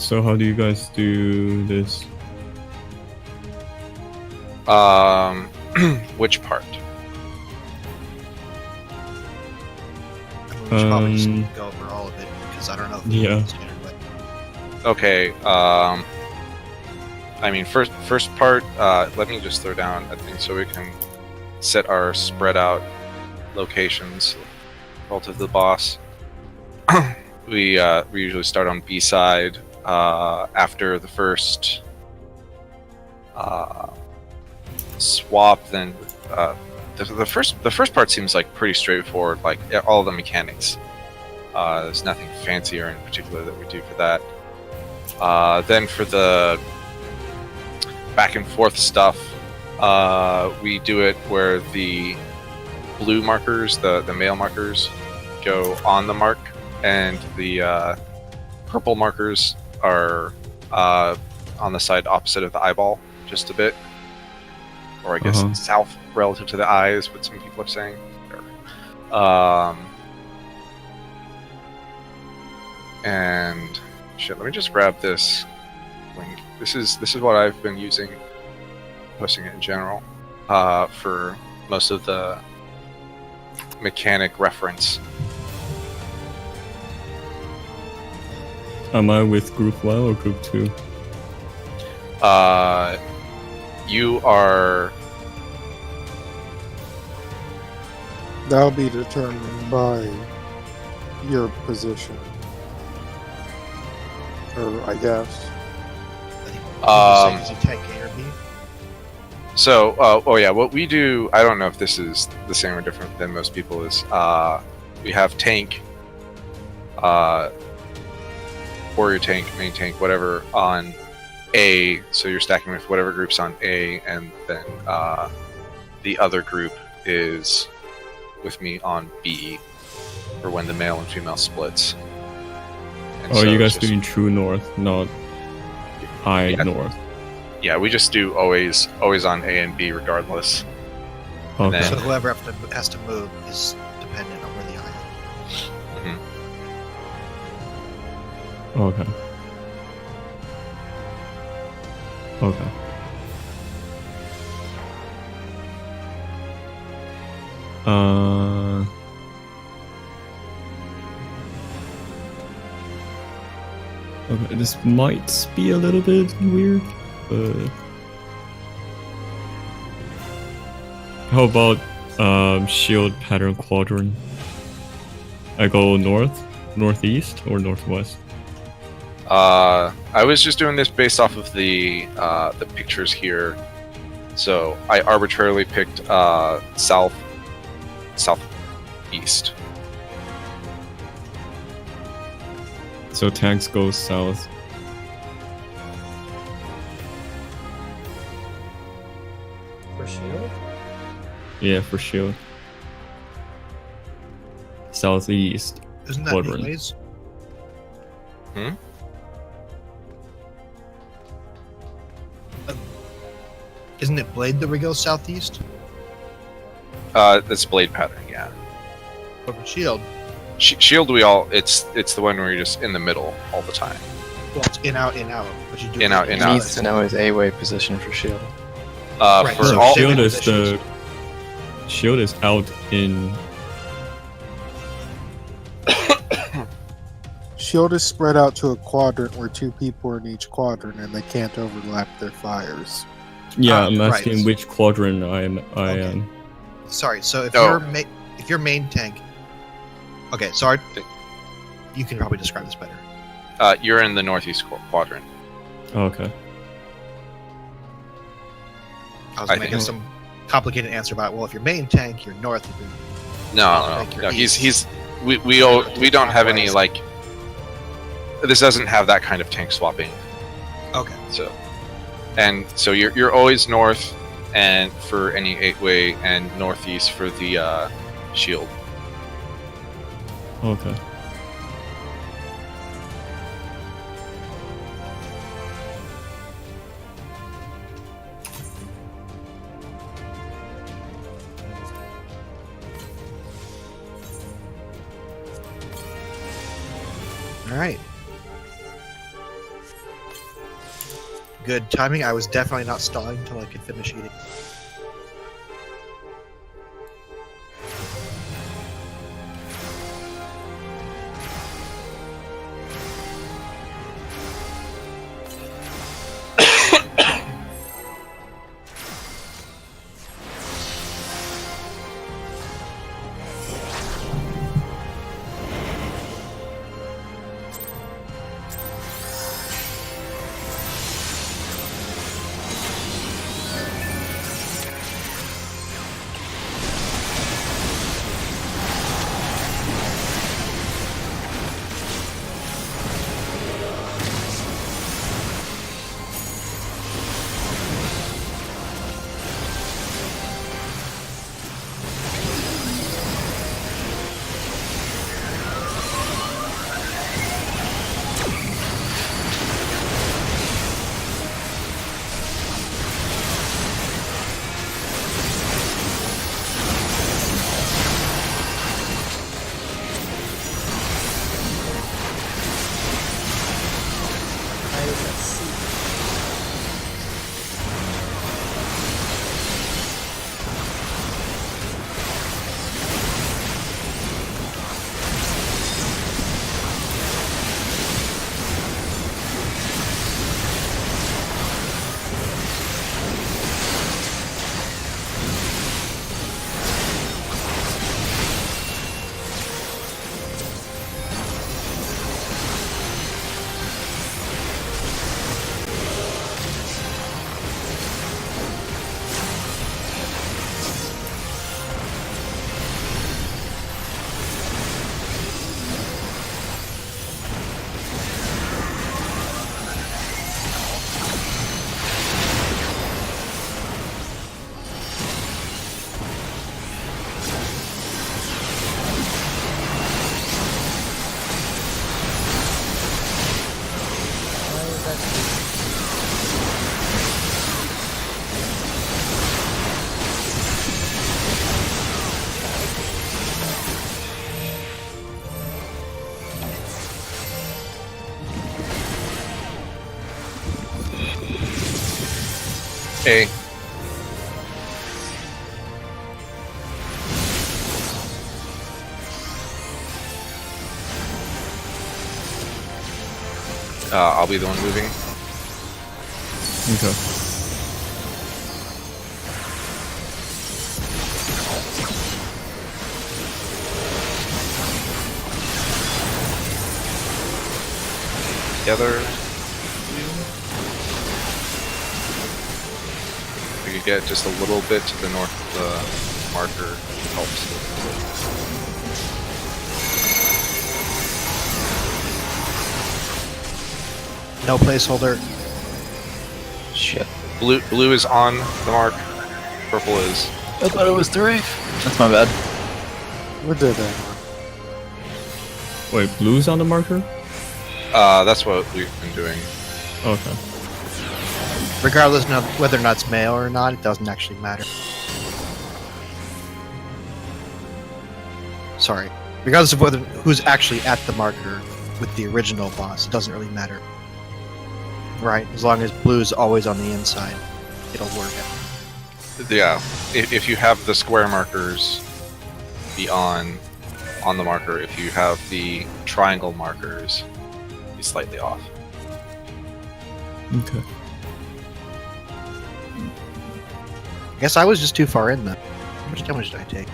So how do you guys do this? Which part? We should probably just go over all of it because I don't know if Yeah. standard, but Okay. I mean, first part. Let me just throw down a thing so we can set our spread out locations relative to the boss. we usually start on B side after the first swap. Then the first part seems like pretty straightforward. Like all of the mechanics. There's nothing fancy or in particular that we do for that. Then for the back and forth stuff, we do it where the blue markers, the male markers, go on the mark, and the purple markers are on the side opposite of the eyeball, just a bit. Or I guess south relative to the eyes, what some people are saying. And shit, let me just grab this link. This is what I've been using, posting it in general, for most of the mechanic reference. Am I with group 1 or group 2? You are. That'll be determined by your position. Or I guess. I think is it tank A or B? So, what we do, I don't know if this is the same or different than most people, is we have tank, warrior tank, main tank, whatever, on A, so you're stacking with whatever group's on A, and then the other group is with me on B, for when the male and female splits. And Oh, so you guys it's just- doing true north, not high north. Yeah, we just do always on A and B regardless. And Okay. then- So whoever has to move is dependent on where the eye is. Okay. Okay. Okay, this might be a little bit weird, but how about shield pattern quadrant? I go north, northeast, or northwest? I was just doing this based off of the pictures here, so I arbitrarily picked southeast. So tanks go south. For shield? Yeah, for shield. Southeast. Isn't that Quadrant. anyways? Isn't it blade that we go southeast? That's blade pattern, yeah. But for shield, Shield, it's the one where you're just in the middle all the time. well, it's in out. But you do In, out, in, He out. needs to know his A-way position for shield. Right, For so all, shield is positions. the shield is out in. Shield is spread out to a quadrant where two people are in each quadrant and they can't overlap their fires. Yeah, Ah, I'm right. asking which quadrant I Okay. am. Sorry, so if No. if your main tank, okay, sorry, you can probably describe this better. you're in the northeast quadrant. Okay. I was I going to think- get some complicated answer about, well, if your main tank, you're north. If you're Like No. your He's we don't have any like. This doesn't have that kind of tank swapping. okay. So you're always north, and for any 8-way, and northeast for the shield. Okay. All right. good timing. I was definitely not stalling until I could finish eating. A. I'll be the one moving. Okay. Together. We could get just a little bit to the north of the marker helps. No placeholder. Shit. Blue is on the mark. Purple is. I thought it was 3. That's my bad. What did that? Wait, blue's on the marker? That's what we've been doing. Okay. Regardless of whether or not it's male or not, it doesn't actually matter. Sorry. Regardless of whether who's actually at the marker with the original boss, it doesn't really matter. Right, as long as blue's always on the inside, it'll work out. Yeah, if you have the square markers be on the marker, if you have the triangle markers be slightly off. Okay. I guess I was just too far in then. How much damage did I take?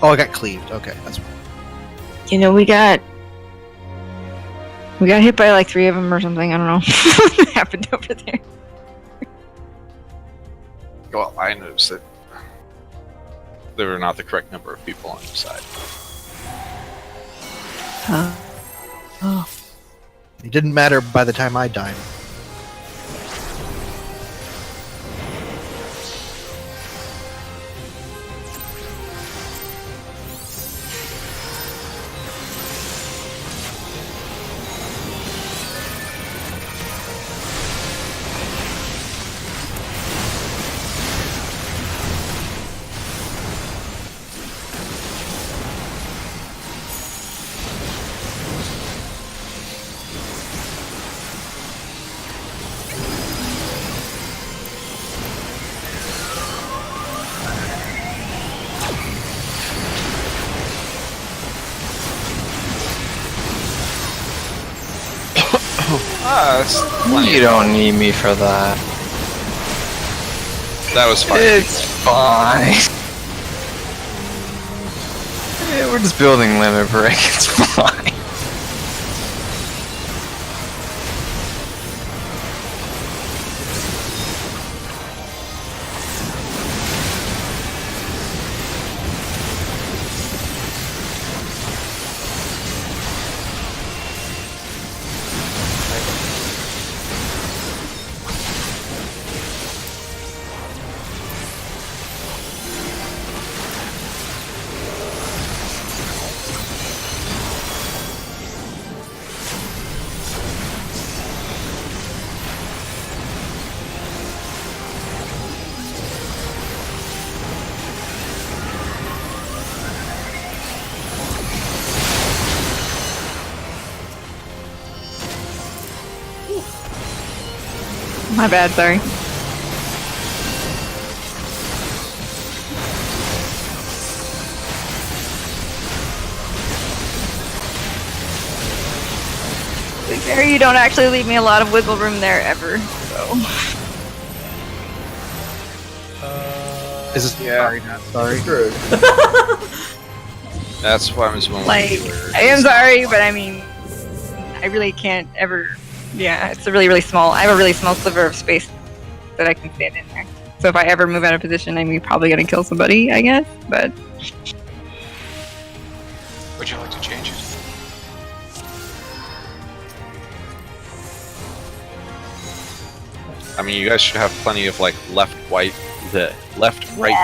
Oh, I got cleaved. Okay, that's You know, we got hit by like 3 of them or something. I don't know what happened over there. Well, I noticed that there were not the correct number of people on your side. Oh. It didn't matter by the time I died. That's plenty. You don't need me for that. That was fine. It's fine. Yeah, we're just building limit break. It's fine. My bad, sorry. To be fair, you don't actually leave me a lot of wiggle room there ever, so. Is this Yeah. sorry, not sorry? Screwed. That's why I was willing Like, to do it. I am sorry, but I mean, I really can't ever. Yeah, it's a really, really small. I have a really small sliver of space that I can stand in there. So if I ever move out of position, I'm probably gonna kill somebody, I guess. But Would you like to change it? I mean, you guys should have plenty of like left, right wiggle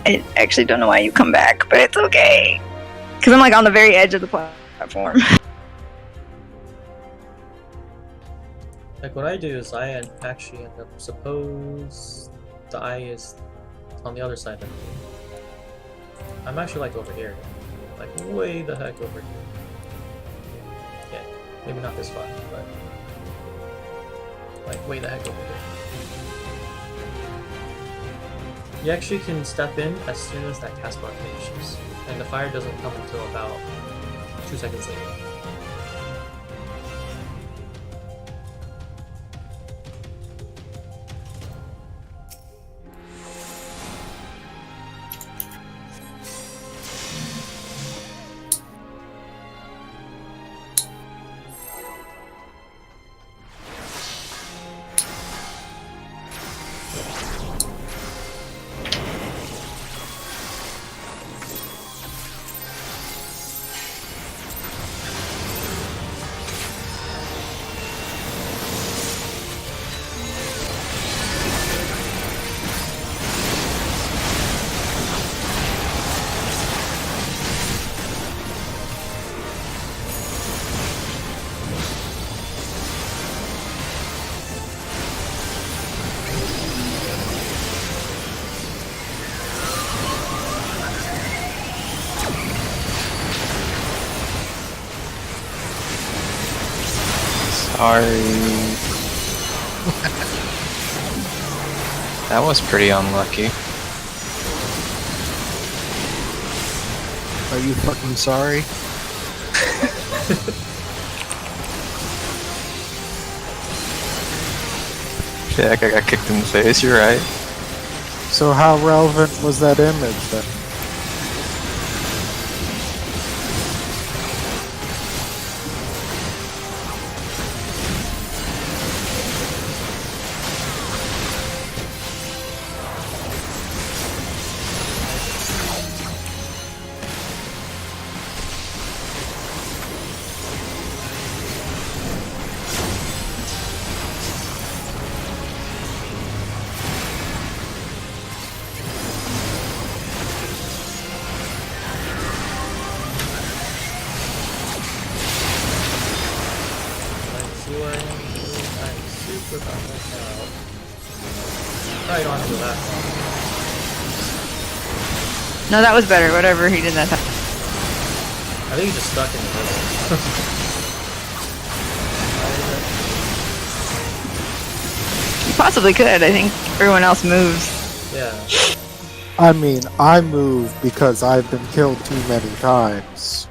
I actually don't know why you come back, but it's okay. Because I'm like on the very edge of the platform. Like what I do is I actually end up, suppose the eye is on the other side of me. I'm actually like over here. Like way the heck over here. Yeah, maybe not this far, but like way the heck over here. You actually can step in as soon as that cast bar finishes, and the fire doesn't come until about 2 seconds later. Sorry. That was pretty unlucky. Are you fucking sorry? Yeah, I got kicked in the face, you're right. So how relevant was that image then? See what I am doing? I'm super bummed out. Probably don't have to go that far. No, that was better. Whatever he did that time. I think he's just stuck in the middle. You possibly could. I think everyone else moves. Yeah. I mean, I move because I've been killed too many times.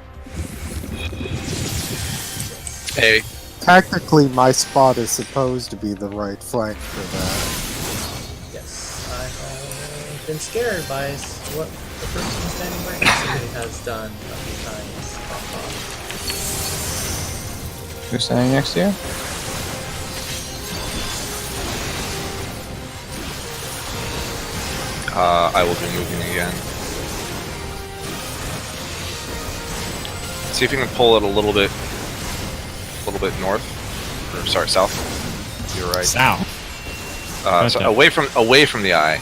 Hey, Technically, my spot is supposed to be the right flank for that. Yes, I've been scared by what the person standing right next to me has done a few times. Who's standing next to you? I will be moving again. See if you can pull it a little bit north, or sorry, south. You're right. South. So Gotcha. away from the eye,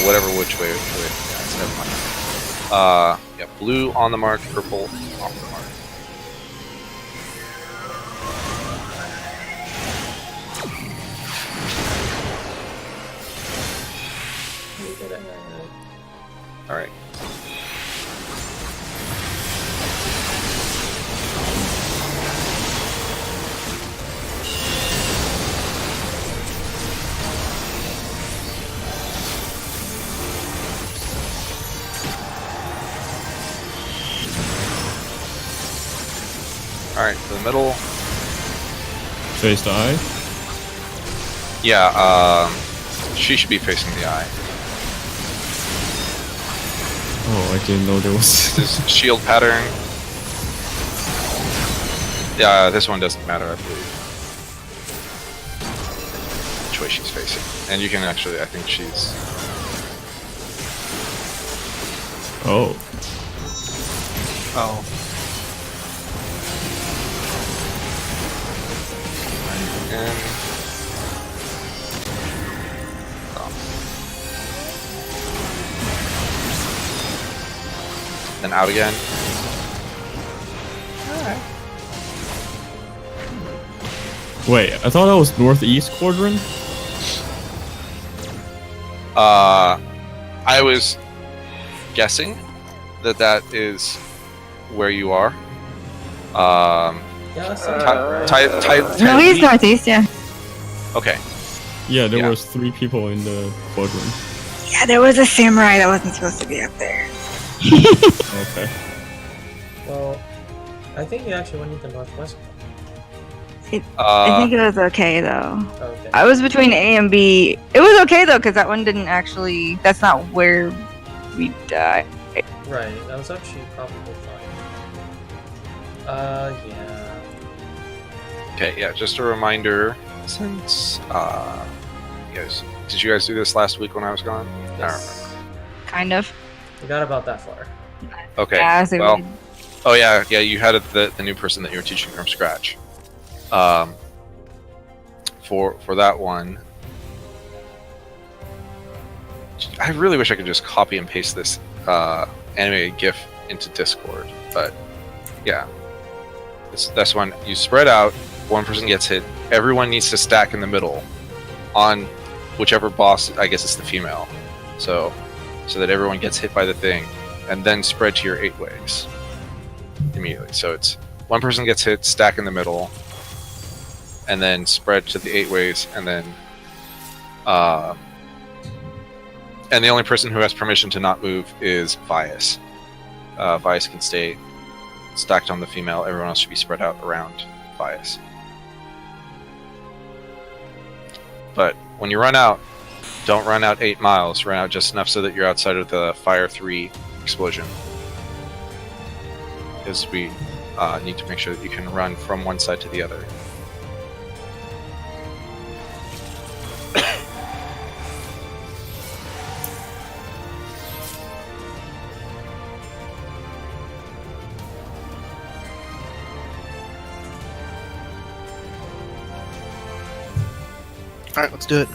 whatever which way. Yeah, never mind. Yeah, blue on the mark, purple off the mark. We did it. All right. All right, to the middle. Face the eye. Yeah, she should be facing the eye. Oh, I didn't know there was. This shield pattern. Yeah, this one doesn't matter, I believe. Which way she's facing. And you can actually, I think she's... Oh. Oh. And... Oh. Then out again. Wait, I thought that was northeast quadrant. I was guessing that is where you are. Yeah, that sounds about right. No, he's northeast, yeah. Okay. Yeah, there Yeah. was 3 people in the quadrant. Yeah, there was a samurai that wasn't supposed to be up there. Okay. Well, I think you actually went into northwest. I think it was okay though. Okay. I was between A and B. It was okay though, because that one didn't actually. That's not where we died. Right, that was actually probably fine. Yeah. Okay, yeah, just a reminder, since, did you guys do this last week when I was gone? I don't Yes. Kind of. We got about that far. remember. Okay, Yeah, so well, oh yeah, you had the new person that you were teaching from scratch. For that one, I really wish I could just copy and paste this animated GIF into Discord, but yeah, this one you spread out. One person gets hit. Everyone needs to stack in the middle, on whichever boss. I guess it's the female, so that everyone gets hit by the thing, and then spread to your 8 ways immediately. So it's one person gets hit, stack in the middle, and then spread to the 8 ways, and then and the only person who has permission to not move is Vias. Vias can stay stacked on the female. Everyone else should be spread out around Vias. But when you run out, don't run out 8 miles. Run out just enough so that you're outside of the Fire 3 explosion. Because we need to make sure that you can run from one side to the other. Alright, let's do it.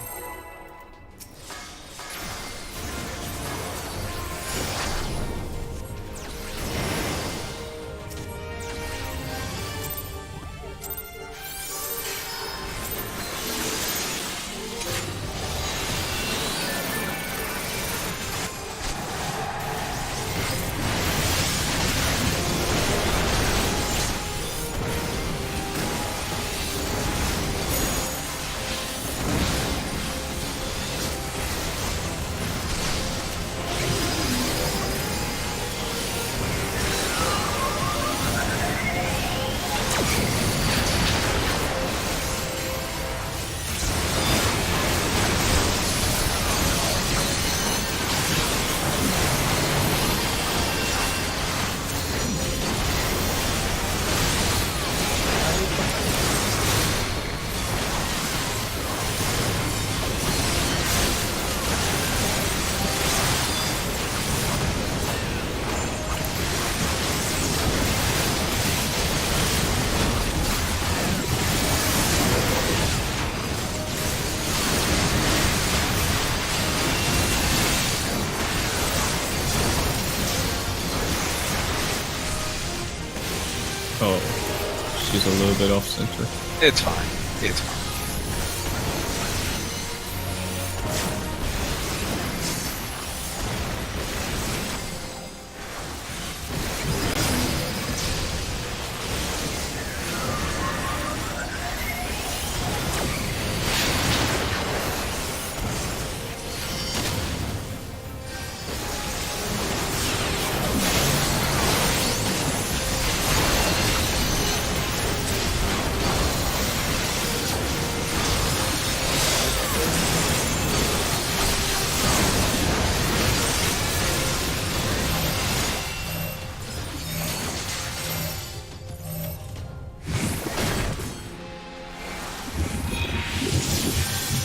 is a little bit off center. It's fine. It's fine.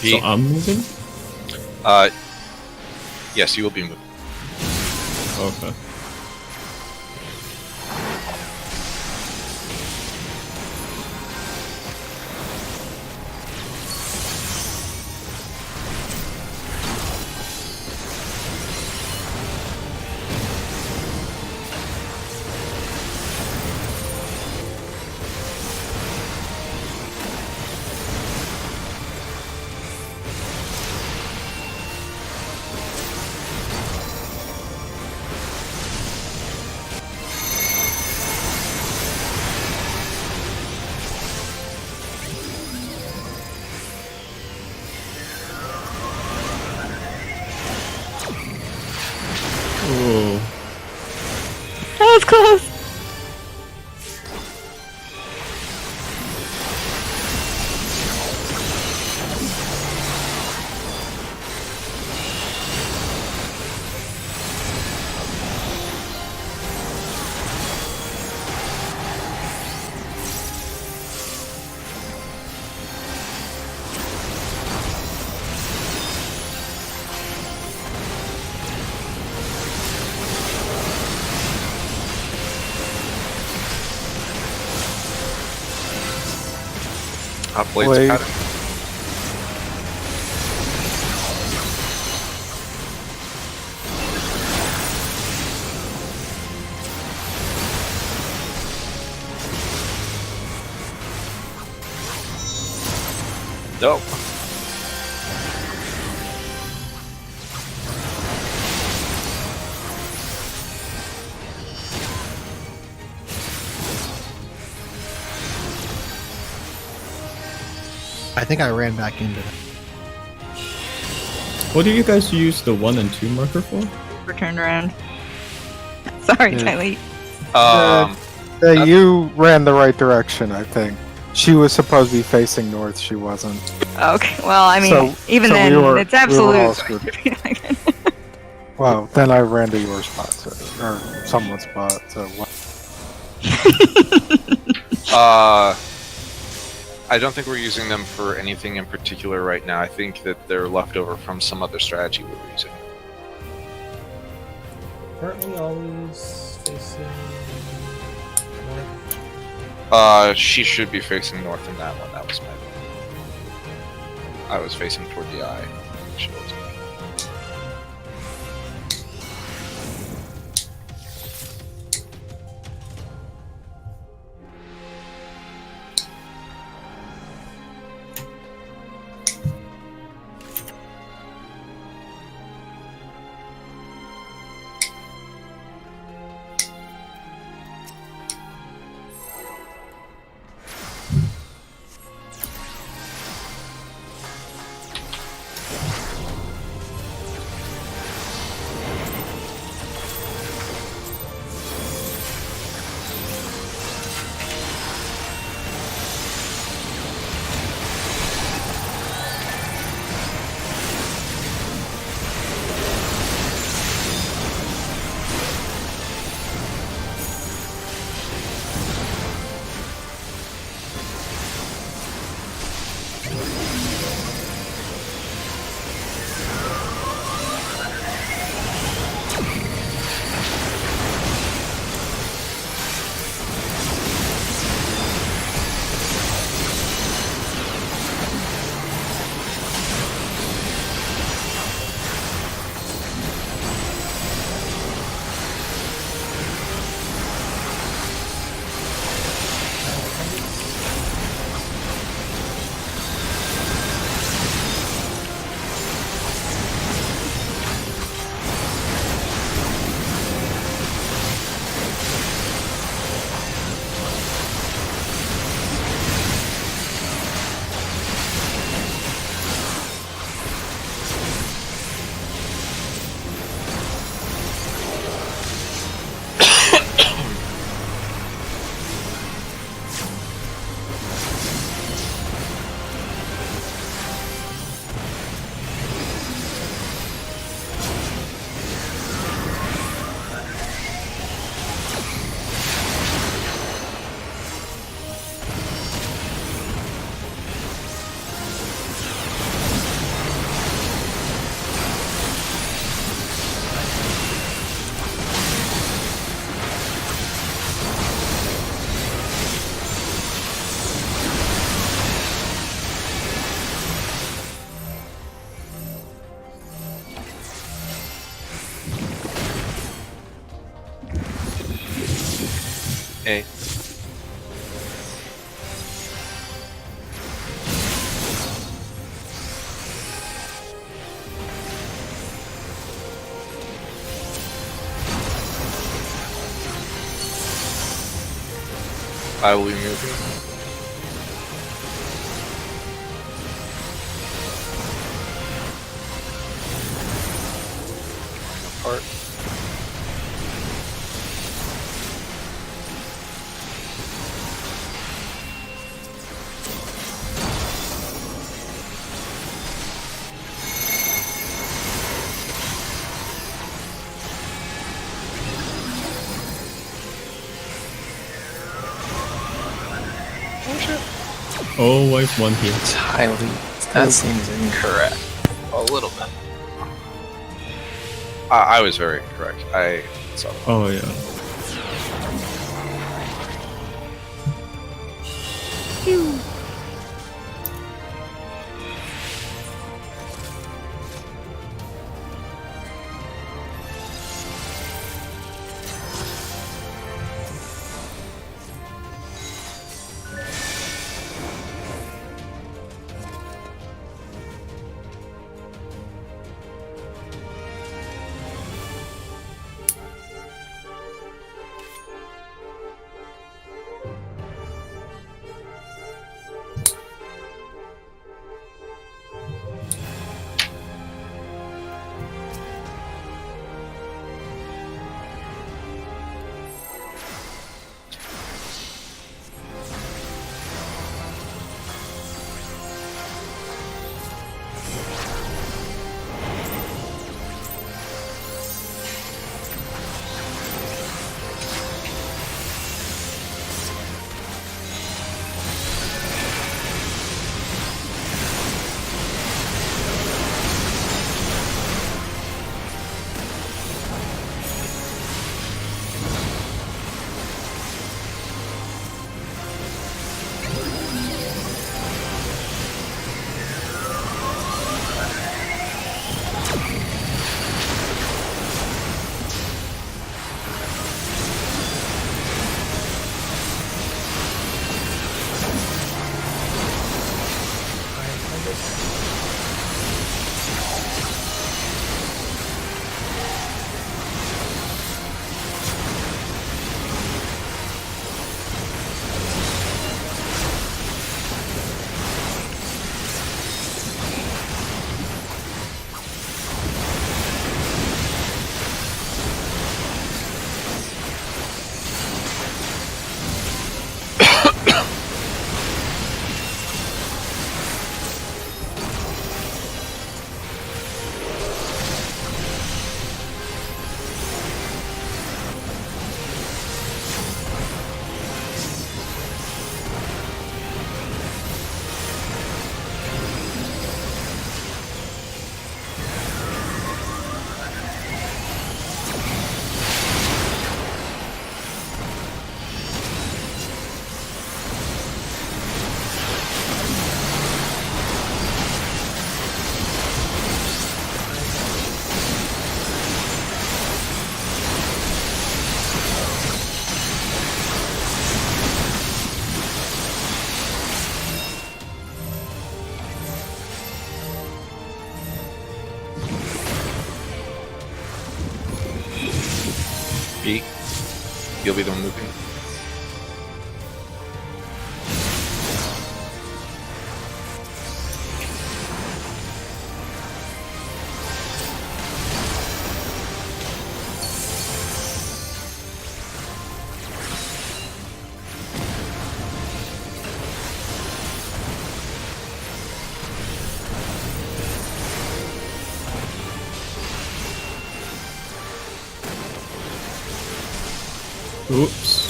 So I'm moving? Yes, you will be moving. Okay. Oh. That was close. Hot blades Blade. pattern. Dope. I think I ran back into it. What do you guys use the 1 and 2 marker for? We're turned around. Sorry, Yeah. Kylie. You ran the right direction, I think. She was supposed to be facing north. She wasn't. Okay, well, I mean, So- even so then, we were- it's we were absolute. all screwed. Well, then I ran to your spot, or someone's spot. So I don't think we're using them for anything in particular right now. I think that they're left over from some other strategy we were using. Weren't we always facing north? She should be facing north in that one. That was my. I was facing toward the eye. She was. A. I will be moving. Apart. Oh, wife one here. It's highly. That seems incorrect. A little bit. I was very correct. I saw that. Oh yeah. B. You'll be the one moving. Oops.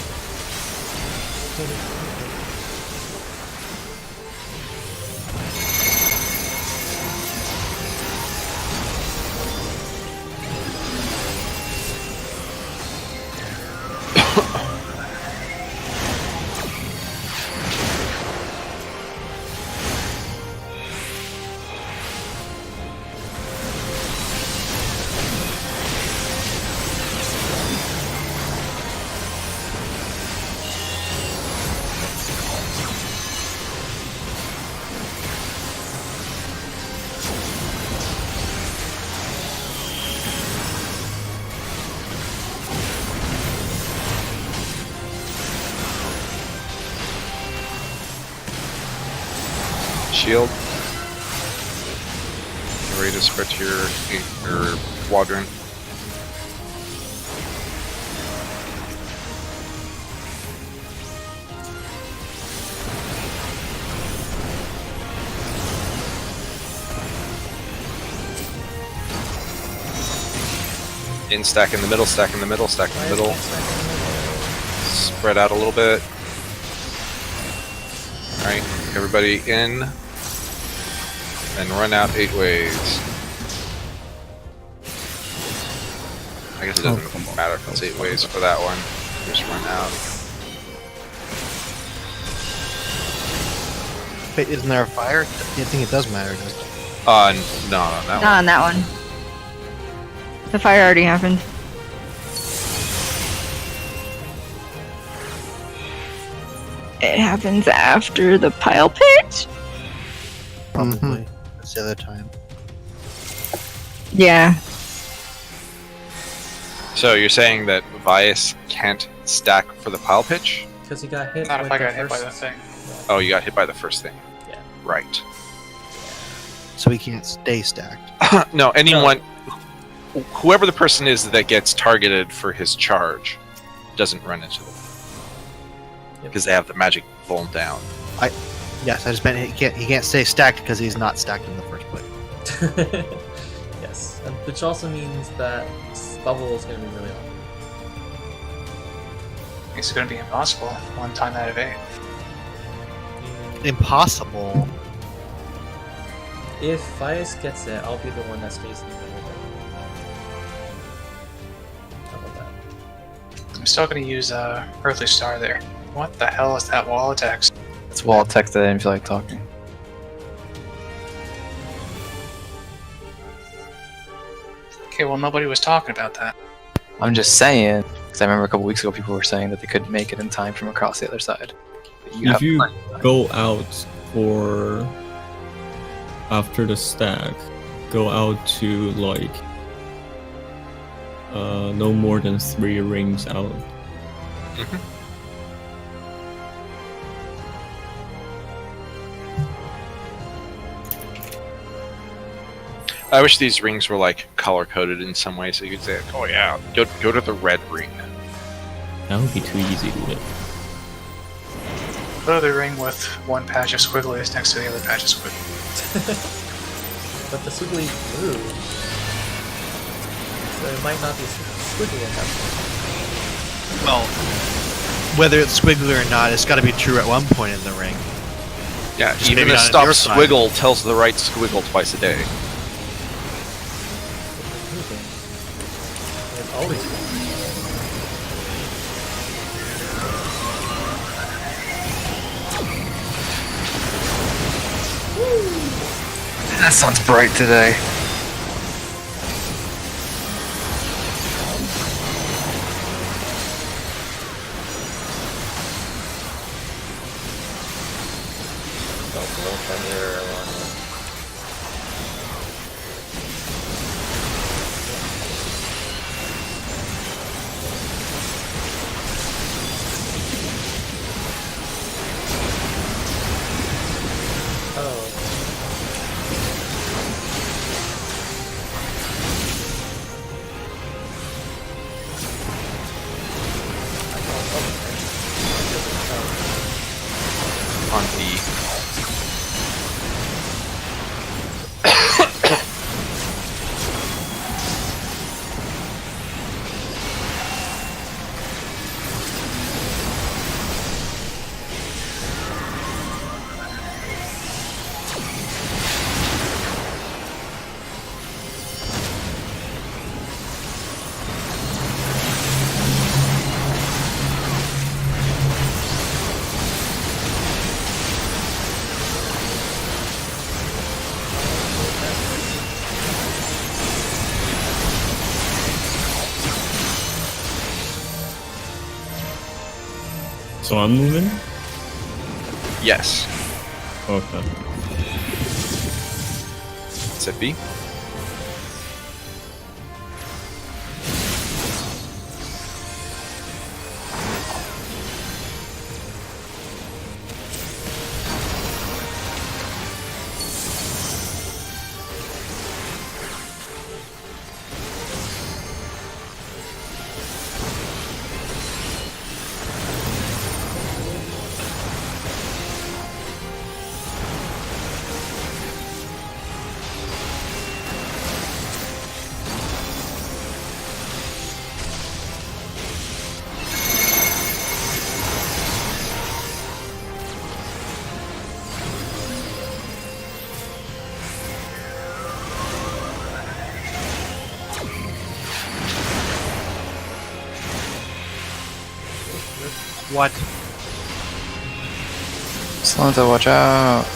shield. Get ready to spread to your quadrant. Stack in the middle, stack in the middle, stack in the middle. Spread out a little bit. Alright, everybody in. And run out 8 ways. I guess it doesn't matter if it's 8 ways for that one. Just run out. Wait, isn't there a fire? I think it does matter, doesn't it? No, on that Not on that one. The fire already happened. It happens after the pile pitch? Probably. That's the other time. Yeah. So you're saying that Vias can't stack for the pile pitch? Because he got hit. Not with if I the got hit by first- that thing. Oh, you got hit by the first thing. Yeah. Right. So he can't stay stacked. No, anyone, whoever the person is that gets targeted for his charge, doesn't run into them because they have the magic vuln down. Yes, I just meant he can't stay stacked because he's not stacked in the first place. Yes, and which also means that bubble is going to be really hard. It's going to be impossible 1 time out of 8. Impossible. If Fias gets it, I'll be the one that stays in the middle of it. How about that? I'm still going to use Earthly Star there. What the hell is that wall of text? It's wall text that I didn't feel like talking. Okay, well, nobody was talking about that. I'm just saying, because I remember a couple weeks ago people were saying that they couldn't make it in time from across the other side. But If have you plenty of time. go out for after the stack, go out to like no more than 3 rings out. I wish these rings were like color coded in some way, so you could say, "Oh yeah, go to the red ring." That would be too easy to do. Go to the ring with 1 patch of squigglies next to the other patch of squigglies. But the squiggly blue, so it might not be squiggly at that point. Well, whether it's squiggly or not, it's got to be true at one point in the ring. Yeah, Just even maybe a not on stop your side. squiggle tells the right squiggle twice a day. It's always good. That sun's bright today. On B. So I'm moving? Yes. Okay. Is it B? What? Slanta, watch out.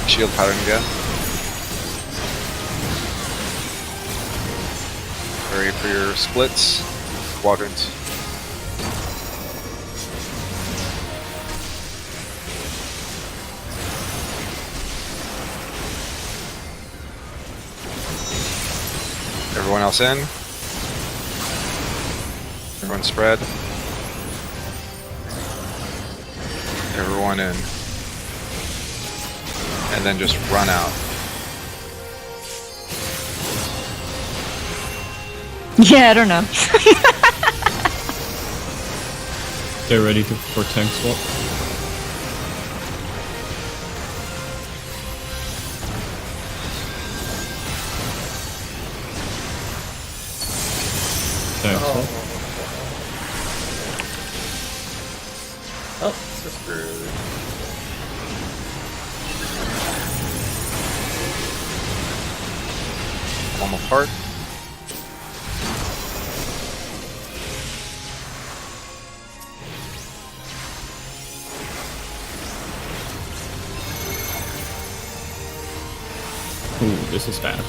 Shield pattern again. Ready for your splits, quadrants. Everyone else in. Everyone spread. Everyone in. And then just run out. Yeah, I don't know. Get ready for tank swap. Tank swap. Oh, so screwed. One apart. Ooh, this is bad.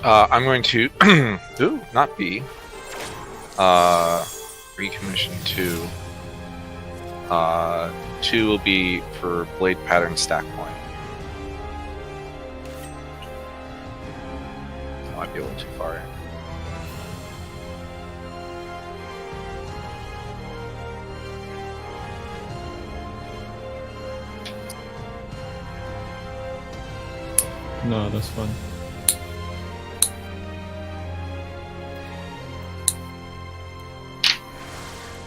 I'm going to ooh, not B. Recommission 2. 2 will be for blade pattern stack point. Might be a little too far in. No, that's fine.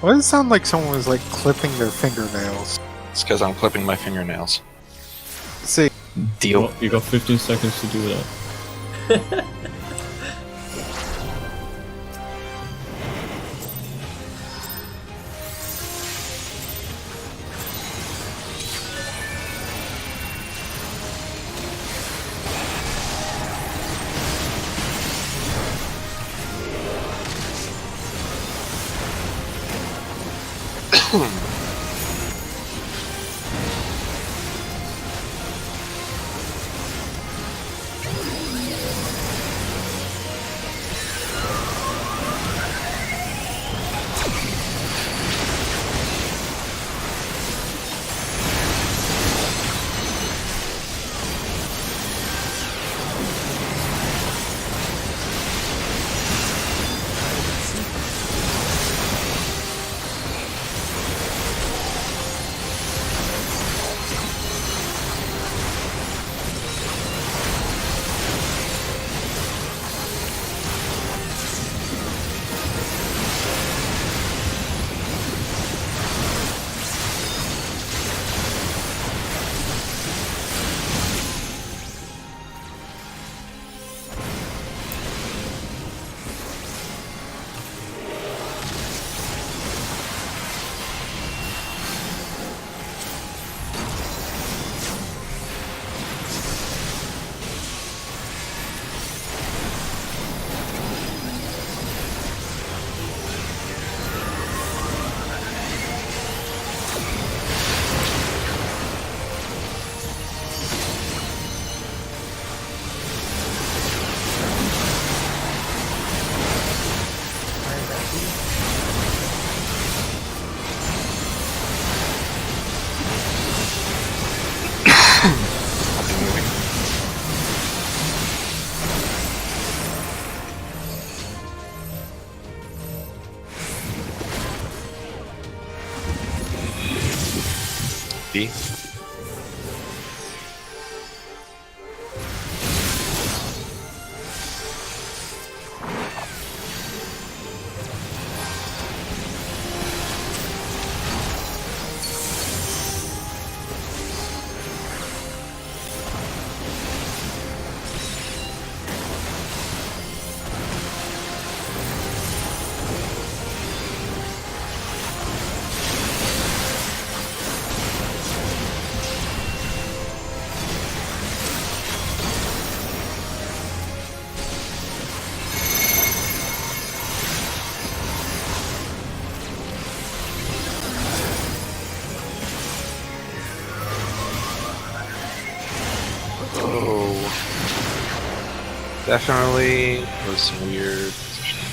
Why does it sound like someone was like clipping their fingernails? It's because I'm clipping my fingernails. See, Deal. Well, you got 15 seconds to do that. B. Oh, definitely was some weird positioning.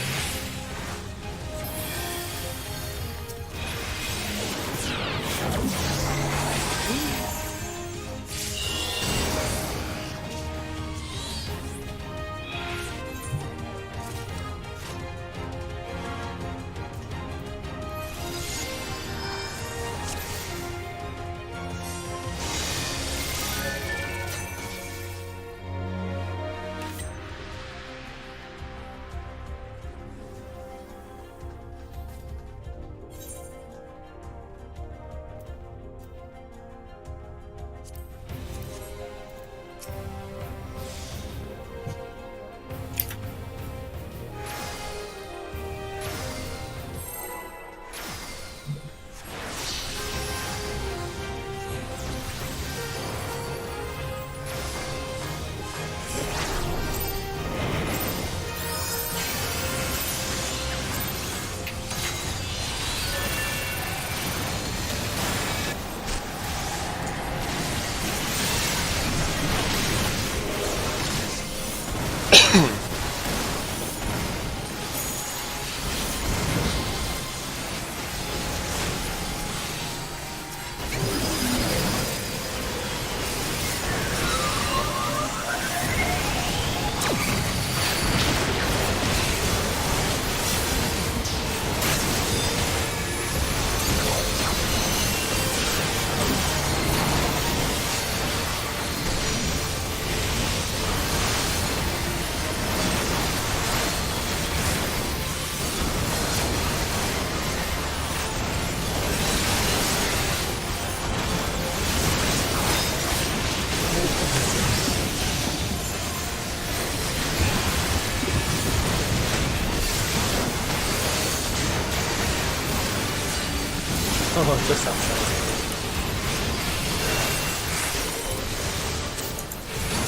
Oh, just outside.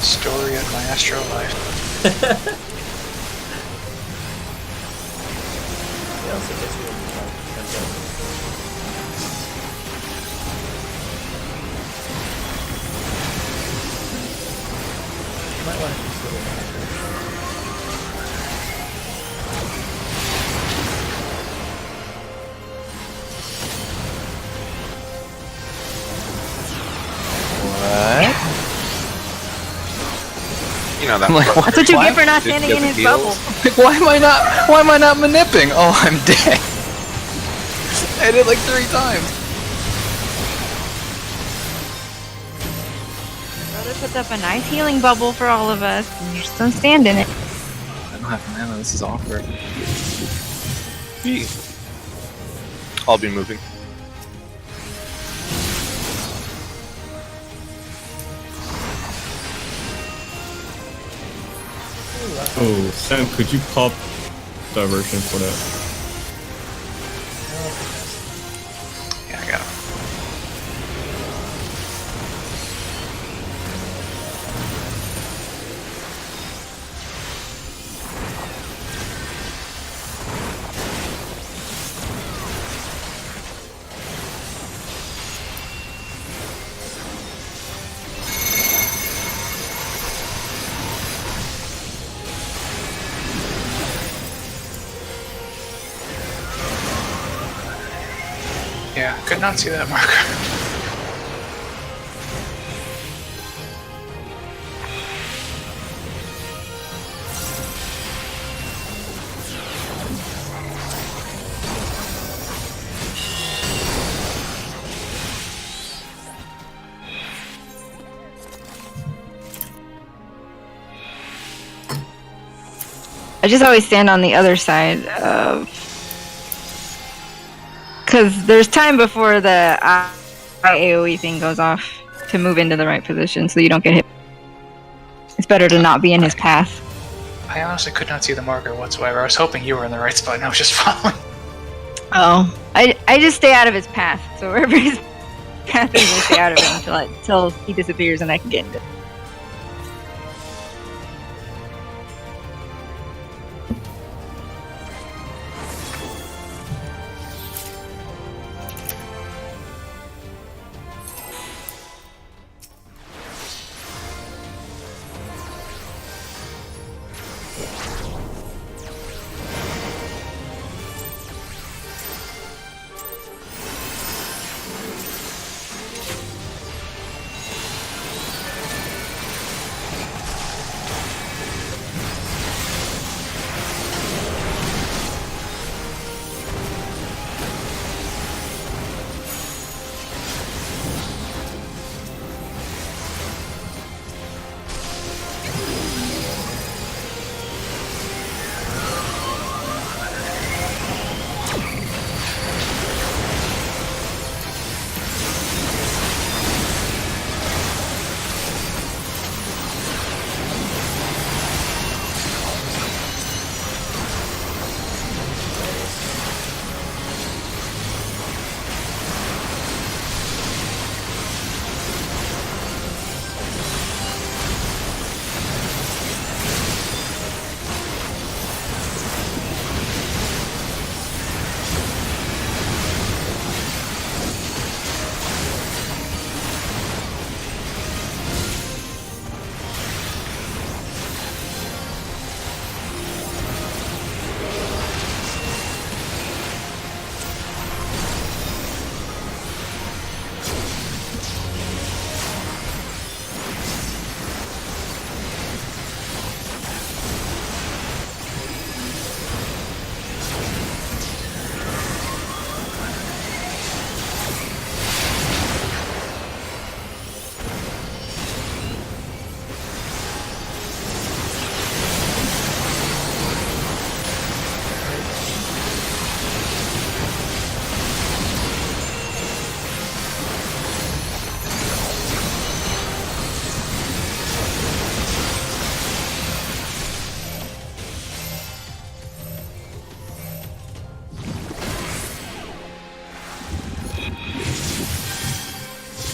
Story of my astro life. He also gets you like, you might want to consider that. What? You know that. I'm like, what? That's what you Why? get for not Did you standing get in the his heals? bubble. Like, why am I not manipping? Oh, I'm dead. I did it like 3 times. Brother puts up a nice healing bubble for all of us, and you just don't stand in it. I don't have mana. This is awkward. B. I'll be moving. Oh, Sam, could you pop diversion for that? Yeah, I got him. Yeah, could not see that marker. I just always stand on the other side of. Because there's time before the AoE thing goes off to move into the right position so you don't get hit. It's better to not be in his path. I honestly could not see the marker whatsoever. I was hoping you were in the right spot and I was just following. Oh. I just stay out of his path. So wherever his path is, I stay out of it until he disappears and I can get into it.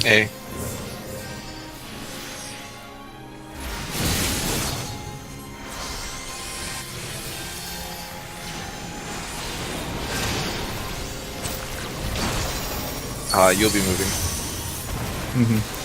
A. You'll be moving. Mm-hmm.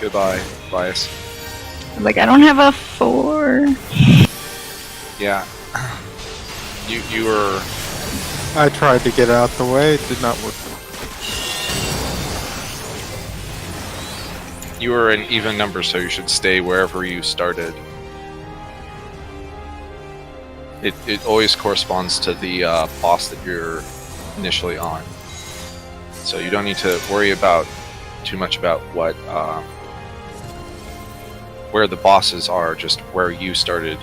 Goodbye, Bias. Like, I don't have a 4. Yeah. You were... I tried to get out the way, it did not work. You were an even number, so you should stay wherever you started. It always corresponds to the boss that you're initially on. So you don't need to worry about too much about what where the bosses are, just where you started.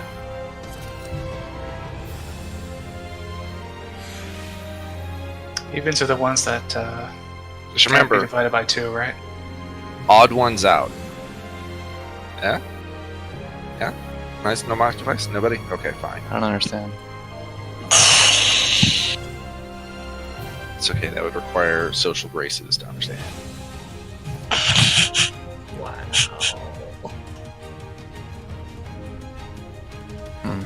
Even to the ones that Just can't be remember, divided by 2, right? odd ones out. Yeah? Yeah? Nice, no mark device? Nobody? Okay, fine. I don't understand. It's okay, that would require social graces to understand. Wow. Hmm.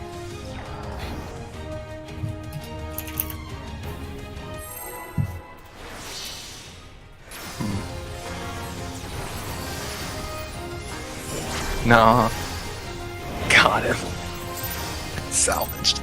No. Got him. Salvaged.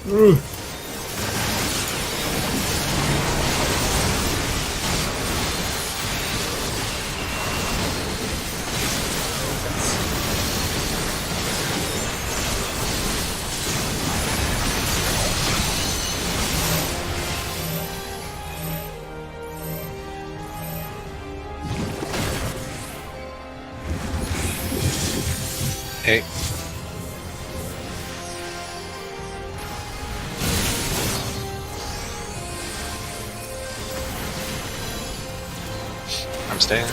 Ugh. Hey. I'm staying.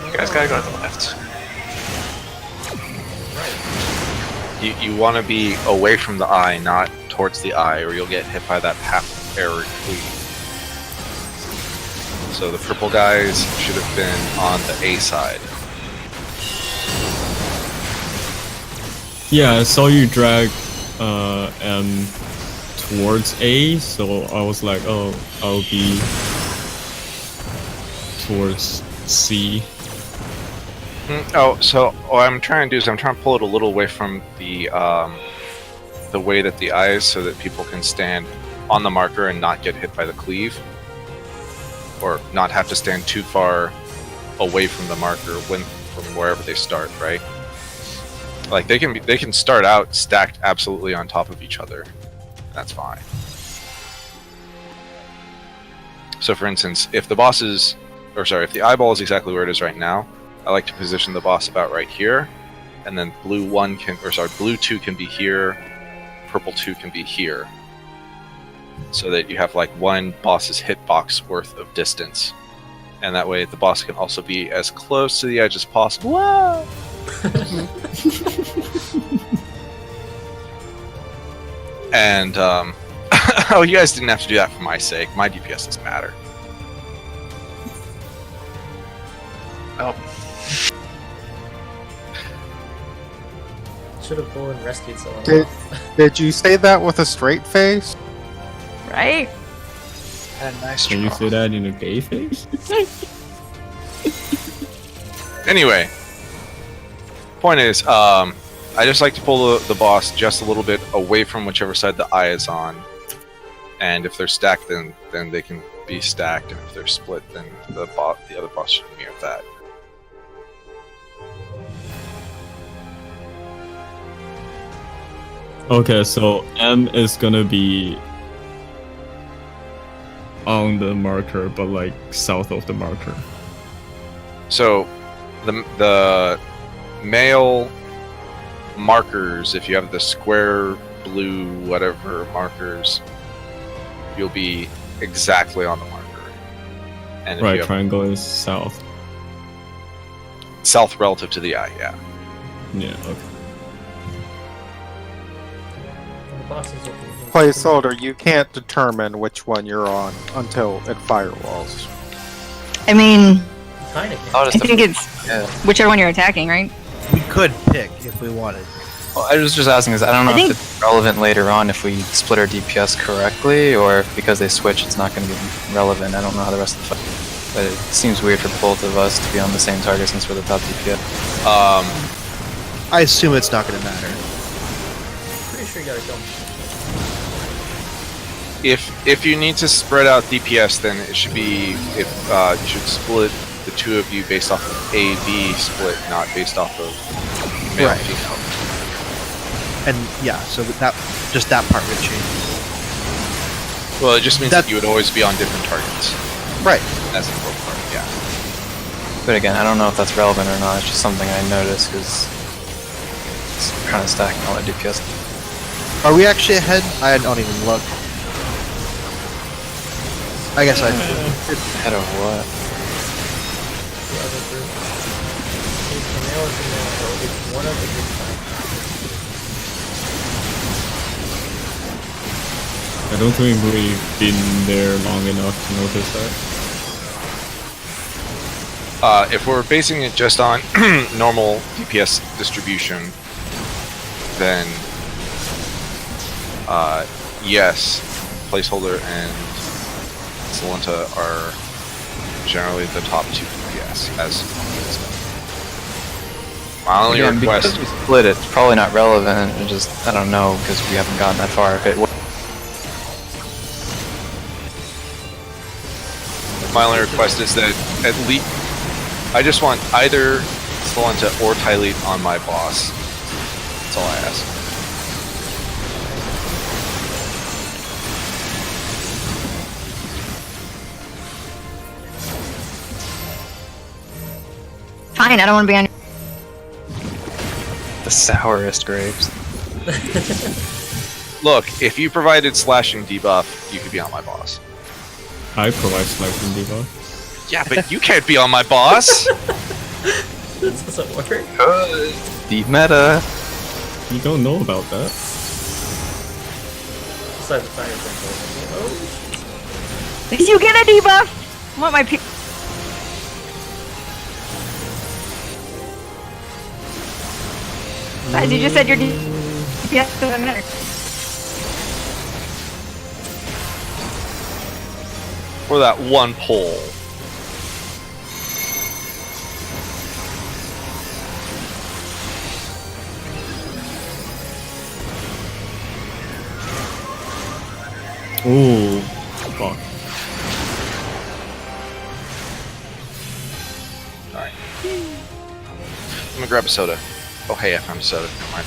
You guys gotta go to the left. You want to be away from the eye, not towards the eye, or you'll get hit by that half-arrow cleave. So the purple guys should have been on the A side. Yeah, I saw you drag M towards A, so I was like, oh, I'll be towards C. Oh, so what I'm trying to do is I'm trying to pull it a little away from the way that the eye is, so that people can stand on the marker and not get hit by the cleave, or not have to stand too far away from the marker from wherever they start. Right? Like they can start out stacked absolutely on top of each other. That's fine. So, for instance, if the eyeball is exactly where it is right now, I like to position the boss about right here, and then blue 2 can be here, purple 2 can be here, so that you have like one boss's hitbox worth of distance, and that way the boss can also be as close to the edge as possible. Whoa! And oh, you guys didn't have to do that for my sake. My DPS doesn't matter. Oh, Should have pulled and rescued someone. Did you say that with a straight face? Right? had a nice Can you draw. say that in a gay face? Anyway, point is, I just like to pull the boss just a little bit away from whichever side the eye is on, and if they're stacked, then they can be stacked, and if they're split, then the other boss should mirror that. Okay, so M is gonna be on the marker, but like south of the marker. So, the male markers, if you have the square blue whatever markers, you'll be exactly on the marker. And if Right, you have triangle is south. south relative to the eye, yeah. Yeah, okay. And the boss is open. Placeholder, you can't determine which one you're on until it firewalls. I mean, Kind of. I'll I just think it's yeah. whichever one you're attacking, right? We could pick if we wanted. Well, I was just asking, because I don't know I think- if it's relevant later on if we split our DPS correctly, or if because they switch, it's not going to be relevant. I don't know how the rest of the fight. But it seems weird for both of us to be on the same target since we're the top DPS. I assume it's not going to matter. Pretty sure you gotta kill him. If you need to spread out DPS, then it should be you should split the two of you based off of A/B split, not based off of male Right. female. And yeah, so that just that part would change. Well, it just means That- that you would always be on different targets. Right. That's the important part. Yeah. But again, I don't know if that's relevant or not. It's just something I noticed because it's kind of stacking all that DPS. Are we actually ahead? I don't even look. I guess I. Ahead of what? The other group. It's the male or female, so it's one of the group types. I don't think we've been there long enough to notice that. If we're basing it just on normal DPS distribution, then yes, placeholder and Solenta are generally the top two DPS. As my only Again, request. because we split it, it's probably not relevant. It just, I don't know, because we haven't gotten that far. If it was, My only request is that at least I just want either Solenta or Tylete on my boss. That's all I ask. Fine, I don't want to be on. the sourest grapes. Look, if you provided slashing debuff, you could be on my boss. I provide slashing debuff. Yeah, but you can't be on my boss. This doesn't work. Deep meta. You don't know about that. Besides the fire thing. Oh, Did you get a debuff? I want my pe- Besides, you just said your DPS doesn't matter. For that one pull. Oh, fuck. Alright. I'm gonna grab a soda. Oh hey, I found a soda. Never mind.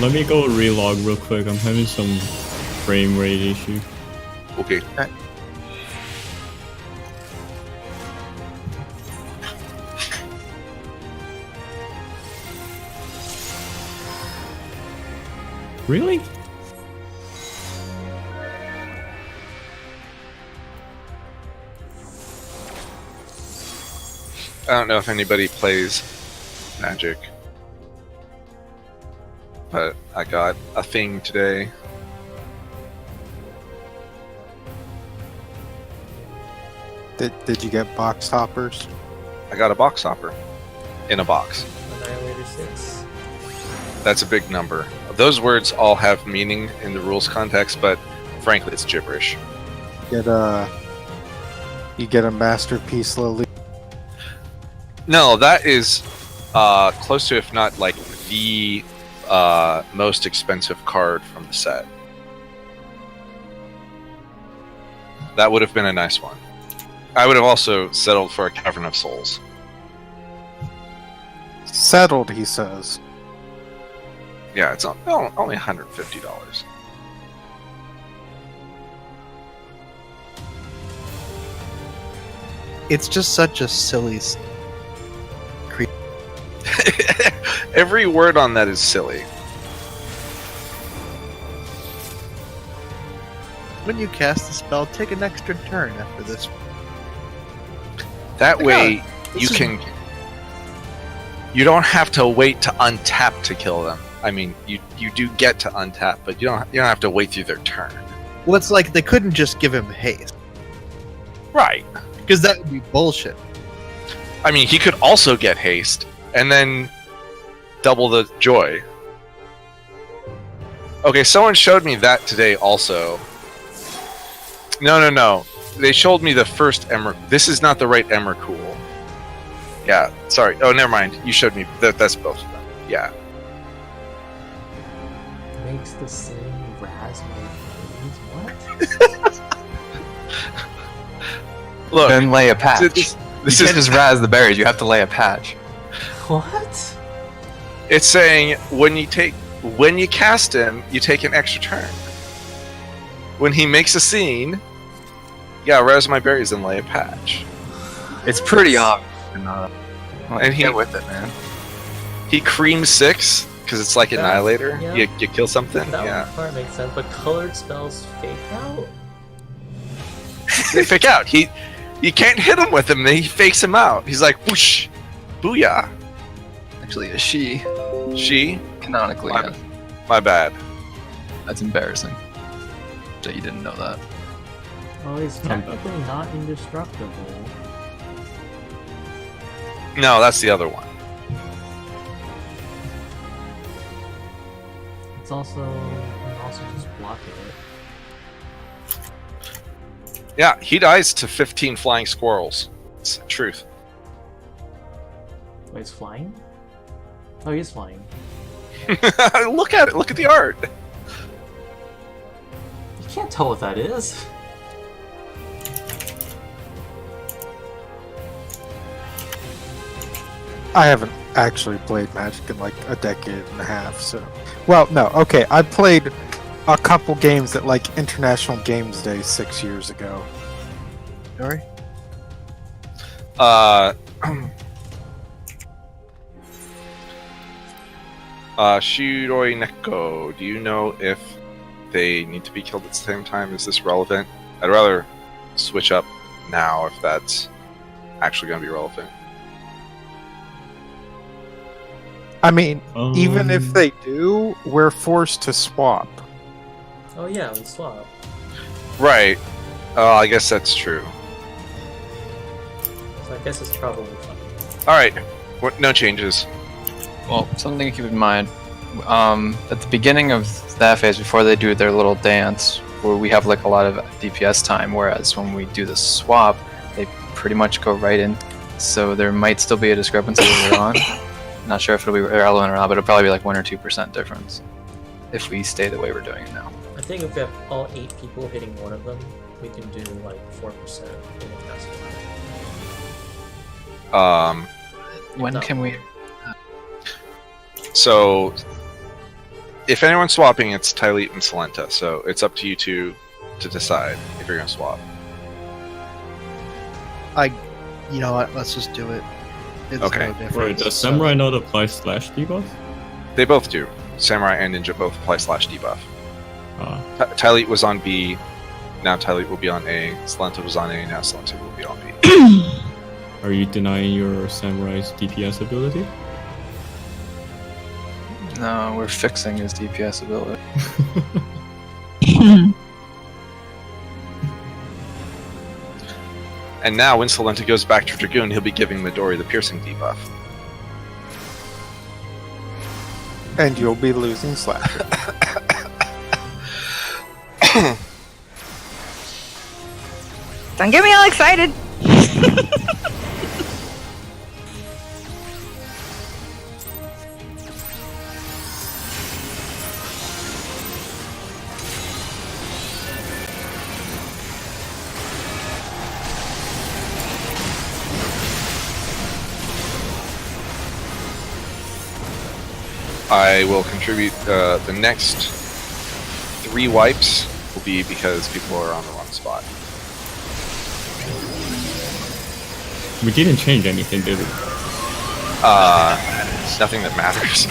Let me go relog real quick. I'm having some frame rate issue. Okay. Really? I don't know if anybody plays Magic, but I got a thing today. Did you get box toppers? I got a box hopper in a box. Annihilator 6. That's a big number. Those words all have meaning in the rules context, but frankly, it's gibberish. You get a masterpiece Lily. No, that is close to, if not like the most expensive card from the set. That would have been a nice one. I would have also settled for a Cavern of Souls. Settled, he says. Yeah, it's only $150. It's just such a silly. Every word on that is silly. When you cast the spell, take an extra turn after this. That way, this you is- can. You don't have to wait to untap to kill them. I mean, you do get to untap, but you don't have to wait through their turn. Well, it's like they couldn't just give him haste, Right. because that would be bullshit. I mean, he could also get haste and then double the joy. Okay, someone showed me that today also. No. They showed me the first Emmer. This is not the right Emmercool. Yeah, sorry. Oh, never mind. You showed me. That's both of them. Yeah. Makes the same raspberry what? Look. Then lay a patch. This You is can't just razz the berries. You have to lay a patch. What? It's saying when you cast him, you take an extra turn. When he makes a scene, yeah, res my berries and lay a patch. It's pretty obvious. And he- get with it, man. He creams 6 because it's like That- Annihilator. yeah. You kill something. That Yeah, one part makes sense, but colored spells fake out? they fake out. You can't hit him with him. He fakes him out. He's like whoosh, booyah. Actually, a she. She, Canonically, My- yeah. my bad. That's embarrassing. That you didn't know that. Well, he's Not bad. technically not indestructible. No, that's the other one. It's also you can also just block it. Yeah, he dies to 15 flying squirrels. It's the truth. Wait, it's flying? Oh, he's flying. Look at it. Look at the art. You can't tell what that is. I haven't actually played Magic in like a decade and a half, so. Well, no, okay, I played a couple games at like International Games Day 6 years ago. Sorry. Shiroi Neko, do you know if they need to be killed at the same time? Is this relevant? I'd rather switch up now if that's actually going to be relevant. I mean, even if Um, they do, we're forced to swap. Oh yeah, we swap. Right. I guess that's true. So I guess it's probably fine. Alright. No changes. Well, something to keep in mind. At the beginning of that phase, before they do their little dance, where we have like a lot of DPS time, whereas when we do the swap, they pretty much go right in. So there might still be a discrepancy later on. Not sure if it'll be relevant or not, but it'll probably be like 1 or 2% difference if we stay the way we're doing it now. I think if we have all 8 people hitting one of them, we can do like 4% in the past one. When No. can we? So, if anyone's swapping, it's Tyleet and Salenta, so it's up to you two to decide if you're going to swap. You know what? Let's just do it. It's Okay. no difference. Wait, does Samurai not apply slash debuff? They both do. Samurai and Ninja both apply slash debuff. Ah, Tyleet was on B, now Tyleet will be on A. Salenta was on A, now Salenta will be on B. are you denying your Samurai's DPS ability? No, we're fixing his DPS ability. And now when Salenta goes back to Dragoon, he'll be giving Midori the piercing debuff. And you'll be losing Slasher. Don't get me all excited. I will contribute the next 3 wipes will be because people are on the wrong spot. We didn't change anything, did we? Nothing that matters.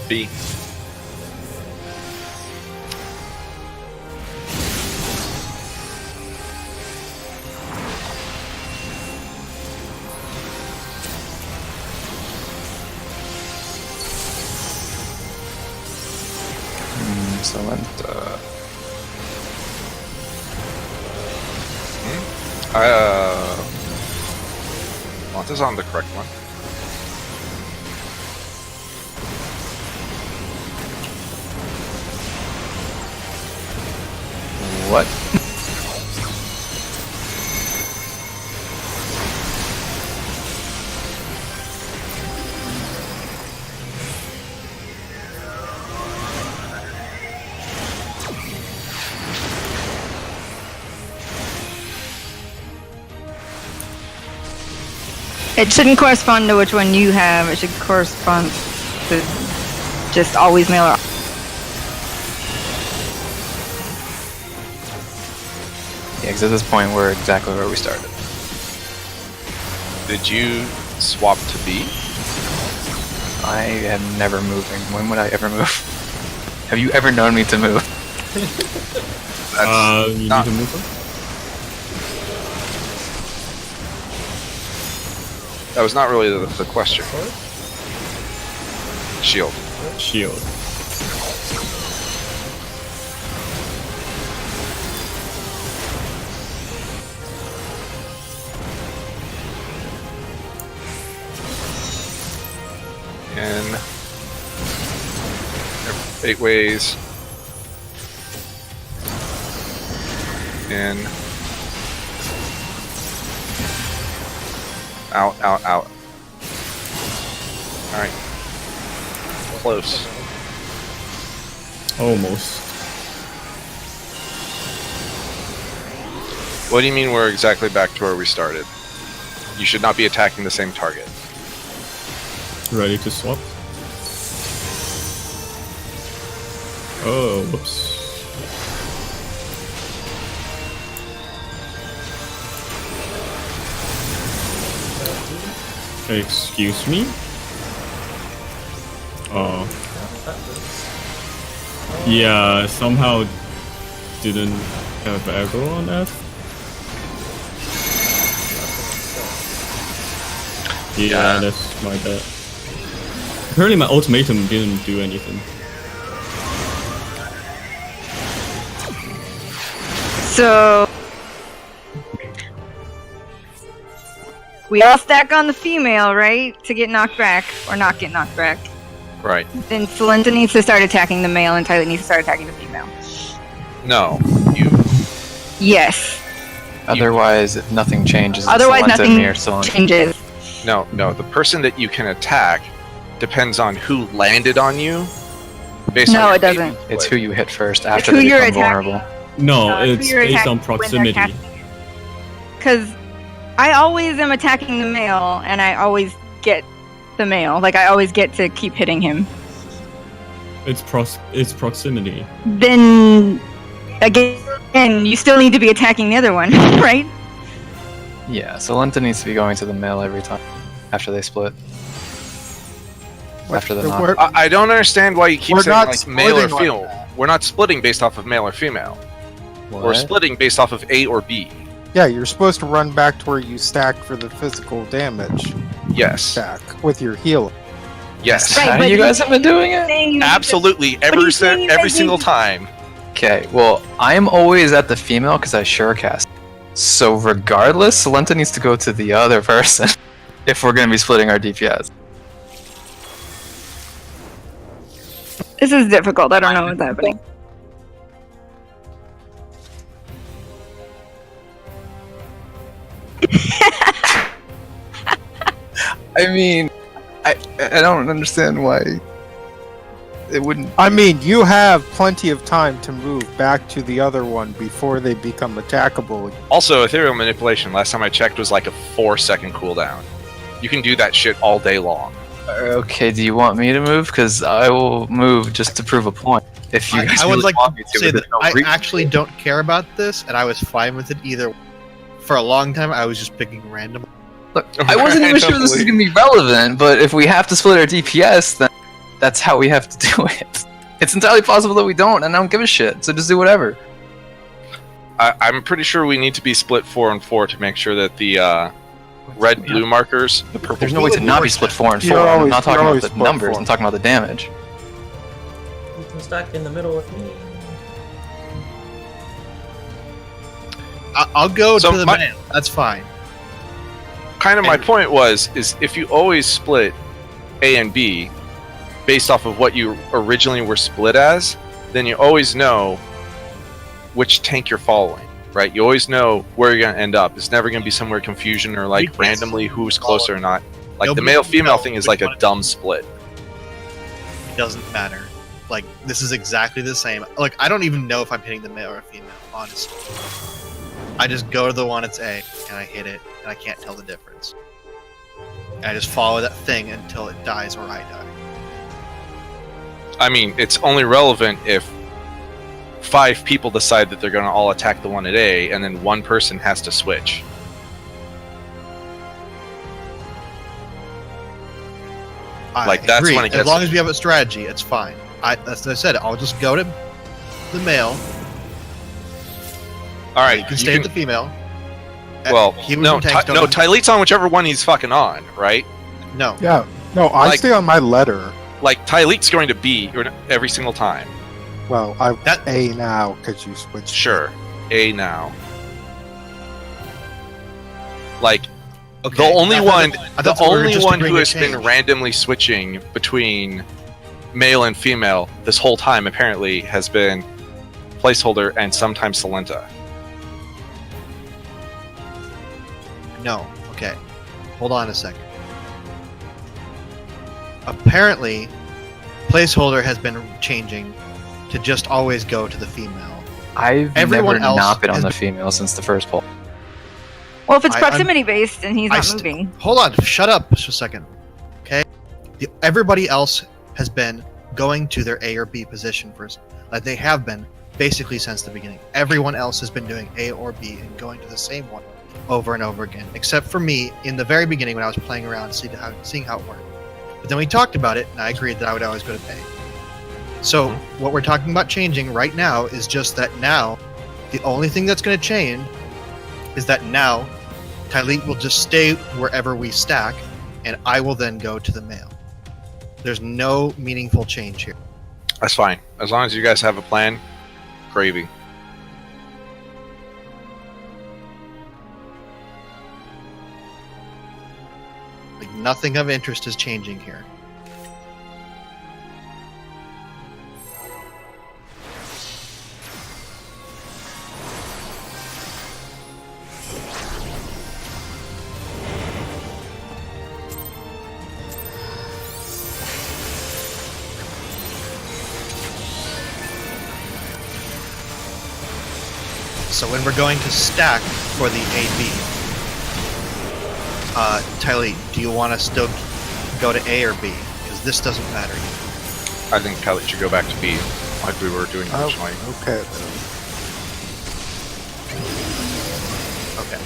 B. Excellent. Monta's on the correct one. What? It shouldn't correspond to which one you have. It should correspond to just always mail or. Yeah, because at this point we're exactly where we started. Did you swap to B? I am never moving. When would I ever move? Have you ever known me to move? That's you not- need to move on? That was not really the question. Shield. Shield. In 8 ways. In. Out, out, out. Alright. Close. Almost. What do you mean we're exactly back to where we started? You should not be attacking the same target. Ready to swap? Oh, whoops. Excuse me? Oh. Yeah, somehow didn't have aggro on that. Yeah, that's my bad. Apparently my ultimatum didn't do anything. So we all stack on the female, right? To get knocked back or not get knocked back. Right. Then Celenta needs to start attacking the male and Tyler needs to start attacking the female. No. You. Yes. Otherwise, if nothing changes, it's Otherwise, Celenta nothing near Celenta. changes. No, no. The person that you can attack depends on who landed on you. Based No, on it doesn't. It's who you hit first after who they you're become attacking. vulnerable. No, it's based on proximity. Because I always am attacking the male, and I always get the male. Like, I always get to keep hitting him. It's proximity. Then, again, you still need to be attacking the other one, right? Yeah, so Lenta needs to be going to the male every time after they split. After the knock. I don't understand why you keep We're saying not like male or splitting female. We're not splitting based off of male or female. We're What? splitting based off of A or B. Yeah, you're supposed to run back to where you stack for the physical damage Yes. stack with your heal. Yes. Right, How but you guys have been doing it? Saying you need Absolutely. are you Every saying you every guys single need- time. Okay, well, I'm always at the female because I sure cast. So regardless, Lenta needs to go to the other person if we're going to be splitting our DPS. This is difficult. I don't know what's happening. I mean, I don't understand why it wouldn't. I mean, you have plenty of time to move back to the other one before they become attackable. Also, ethereal manipulation, last time I checked, was like a 4-second cooldown. You can do that shit all day long. Okay, do you want me to move? Because I will move just to prove a point. If you guys I would really like want me to say but that there's no I reason actually to. don't care about this, and I was fine with it either. For a long time, I was just picking random. Look, I wasn't even sure this was going to be relevant, but if we have to split our DPS, then that's how we have to do it. It's entirely possible that we don't, and I don't give a shit, so just do whatever. I'm pretty sure we need to be split 4 and 4 to make sure that the red-blue markers, the purple. There's no way to not be split 4 and 4. You're I'm always- not talking you're about always the split numbers, 4. I'm talking about the damage. You can stack in the middle with me. I'll go So to the my- man. That's fine. Kind of my point is if you always split A and B based off of what you originally were split as, then you always know which tank you're following, right? You always know where you're going to end up. It's never going to be somewhere confusion or like Yes. randomly who's closer or not. Like the Nobody male-female knows thing is which like a one it dumb is. split. It doesn't matter. Like, this is exactly the same. Like, I don't even know if I'm hitting the male or a female, honestly. I just go to the one that's A, and I hit it, and I can't tell the difference. And I just follow that thing until it dies or I die. I mean, it's only relevant if 5 people decide that they're going to all attack the one at A, and then one person has to switch. Like, that's agree. when it As gets- long as we have a strategy, it's fine. As I said, I'll just go to the male. All right, You can stay with the female. Well, He was no, in tanks, don't no, he? Tyleet's on whichever one he's fucking on, right? No. Yeah. No, I Like- stay on my letter. Like, Tyleet's going to B every single time. Well, I That- A now because you switched. Sure. A now. Like, Okay. the only I thought one, that- I the thought that we were only just one agreeing who to has been change. randomly switching between male and female this whole time, apparently, has been Placeholder and sometimes Salenta. No. Okay. Hold on a second. Apparently, placeholder has been changing to just always go to the female. I've Everyone never else not been on has the been- female since the first poll. Well, if it's I- proximity based and he's I not st- moving. Hold on. Shut up just a second. Okay. Everybody else has been going to their A or B position first. Like they have been basically since the beginning. Everyone else has been doing A or B and going to the same one over and over again, except for me in the very beginning when I was playing around and seeing how it worked. But then we talked about it, and I agreed that I would always go to A. So what we're talking about changing right now is just that now, the only thing that's going to change is that now Tyleet will just stay wherever we stack, and I will then go to the male. There's no meaningful change here. That's fine. As long as you guys have a plan, gravy. Like nothing of interest is changing here. So when we're going to stack for the AB, Tylee, do you want to still go to A or B? Because this doesn't matter. I think Pellet should go back to B, like we were doing originally. Okay. Then. Okay.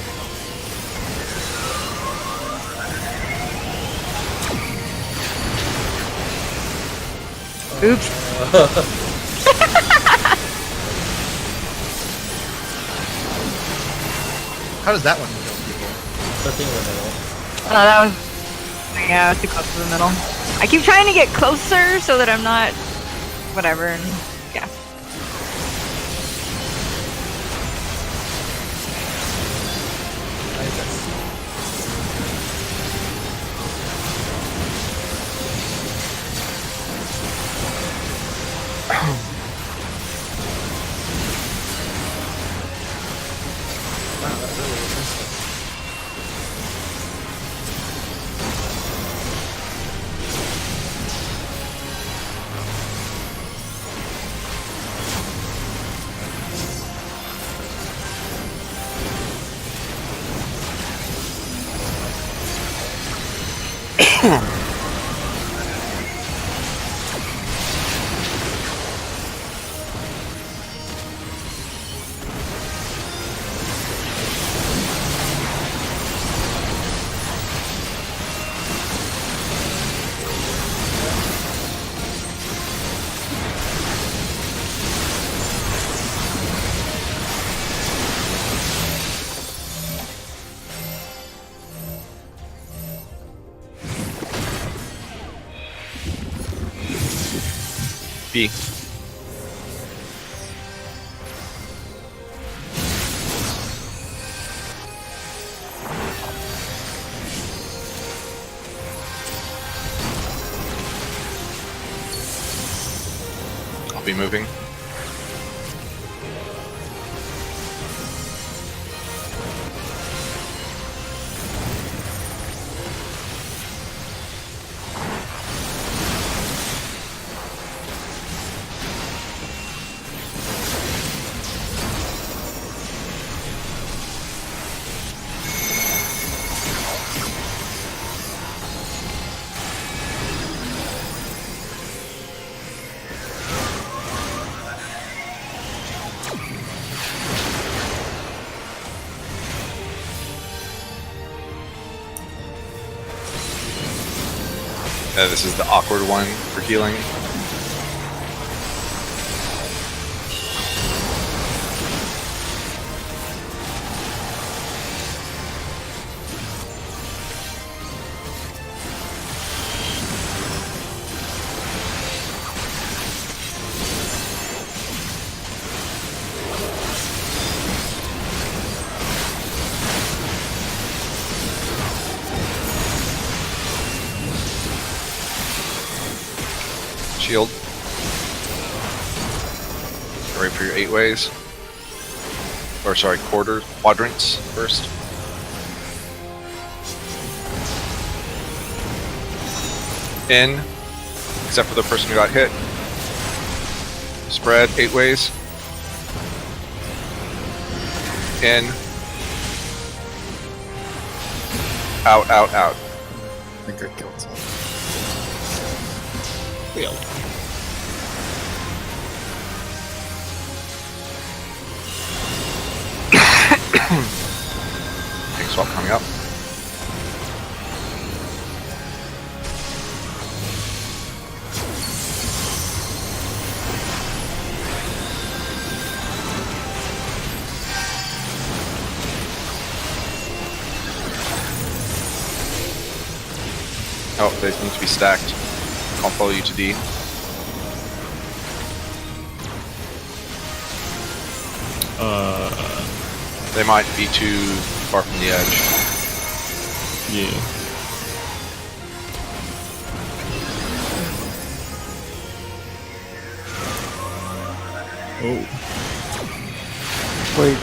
Oops. How does that one kill people? The thing in the middle. Oh, that was. Yeah, too close to the middle. I keep trying to get closer so that I'm not. Whatever. And yeah. Wow, that really is instant. B. I'll be moving. This is the awkward one for healing. Shield. Ready for your 8 ways. Or sorry, quadrants first. In, except for the person who got hit. Spread 8 ways. In. Out, out, out. I think I killed someone. Really? Tank swap coming up. Oh, they need to be stacked. I'll follow you to D. They might be too far from the edge. Yeah. Oh. Wait,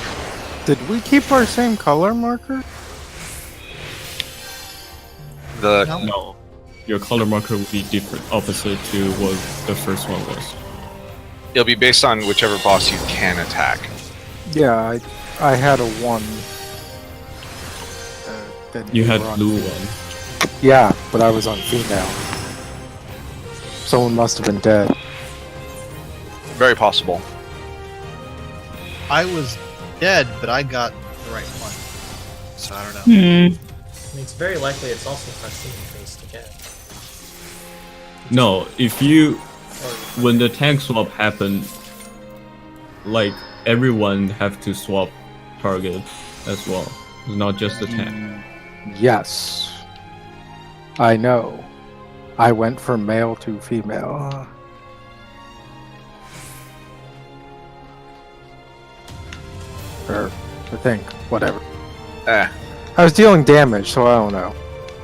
did we keep our same color marker? The No. Your color marker will be different, opposite to what the first one was. It'll be based on whichever boss you can attack. Yeah, I had a 1. That You had were on- blue one. Yeah, but I was on female. Someone must have been dead. Very possible. I was dead, but I got the right one. So I don't know. Hmm. I mean, it's very likely it's also proximity based again. No, if you Or when the tank swap happened, like everyone have to swap target as well. It's not just the tank. Yes. I know. I went from male to female. Or, I think, whatever. Eh. I was dealing damage, so I don't know.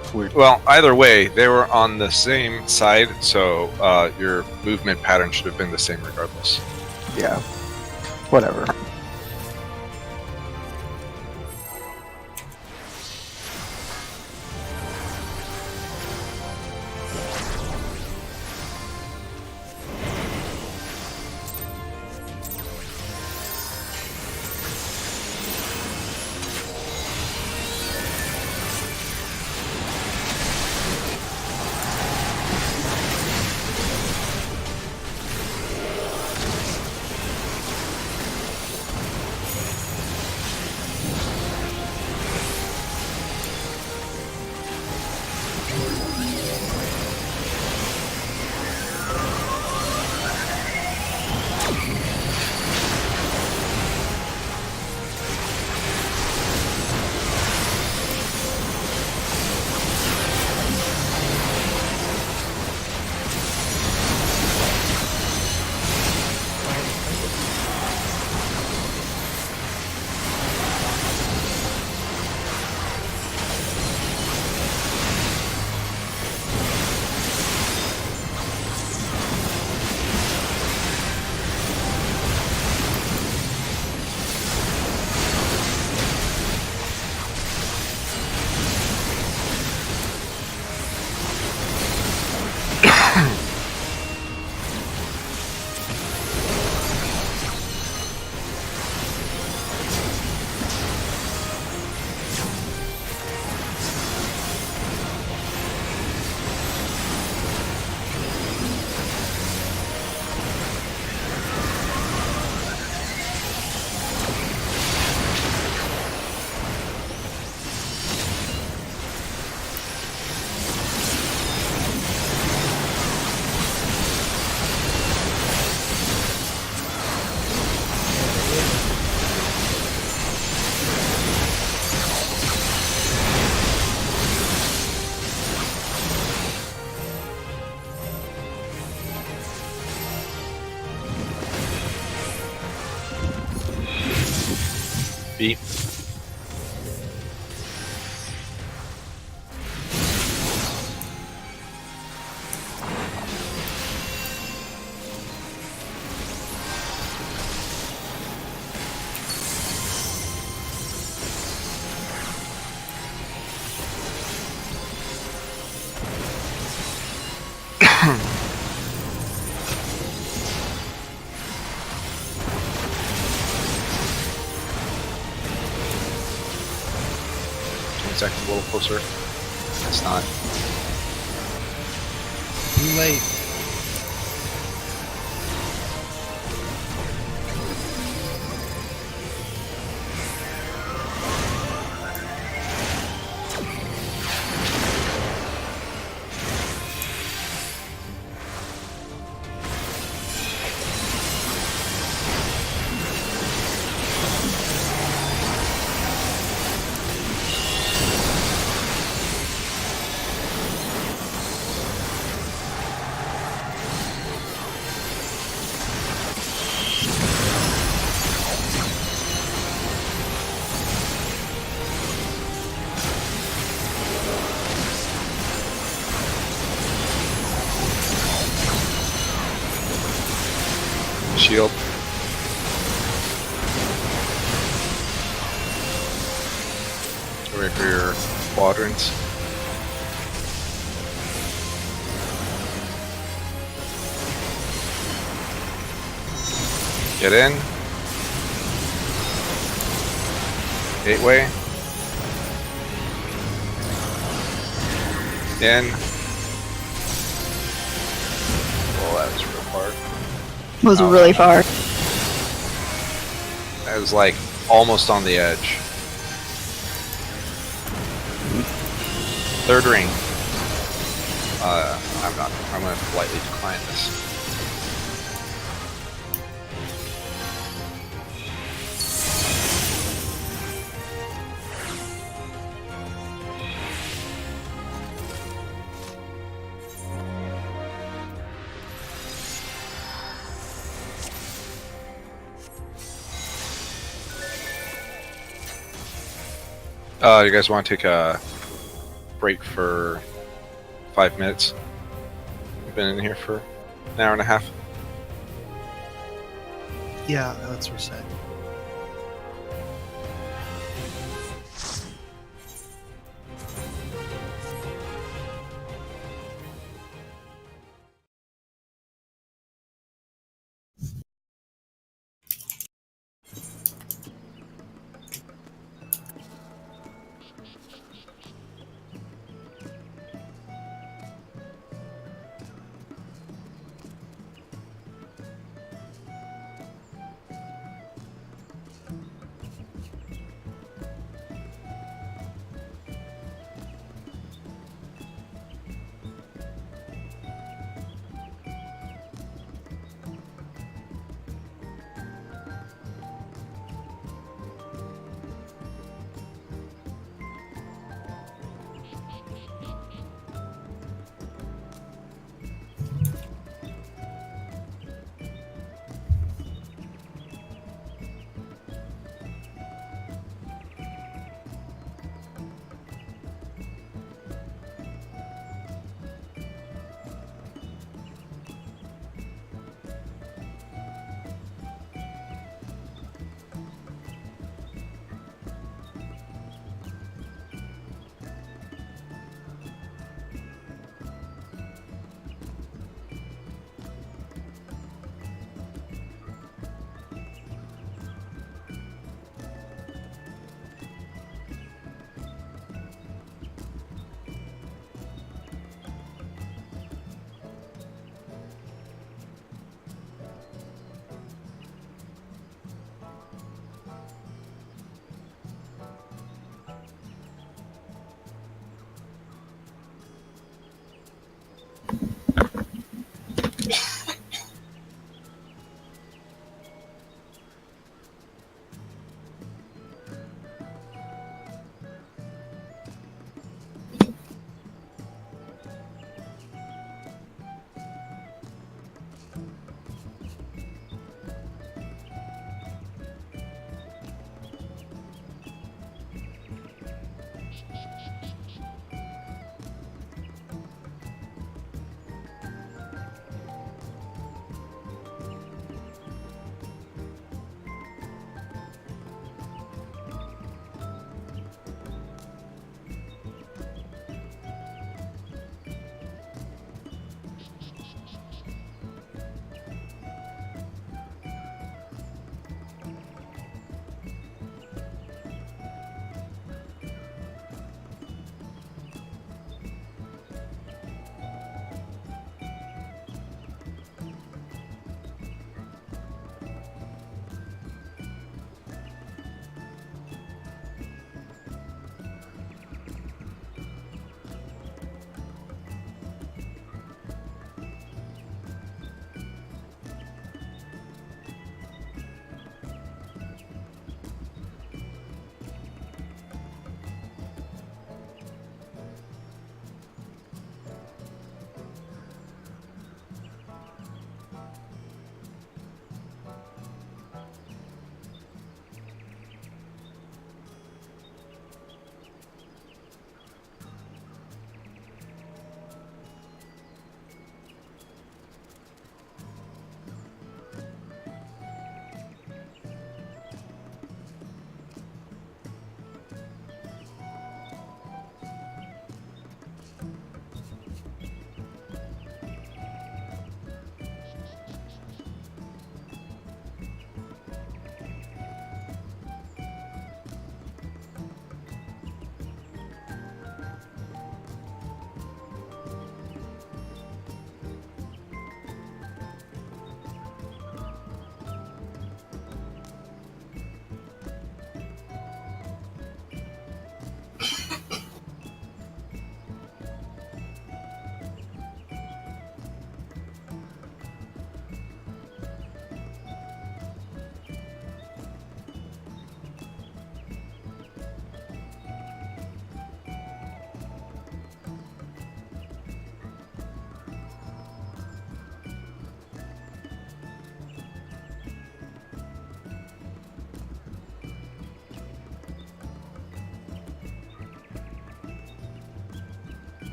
It's weird. Well, either way, they were on the same side, so your movement pattern should have been the same regardless. Yeah. Whatever. B. Seconds, a little closer. It's not. Too late. Shield. Wait for your quadrants. Get in. Gateway. In. Well, that was real far. Was really far. That was like almost on the edge. Third ring. I'm gonna politely decline this. You guys want to take a break for 5 minutes? We've been in here for an hour and a half. Yeah, that's reset.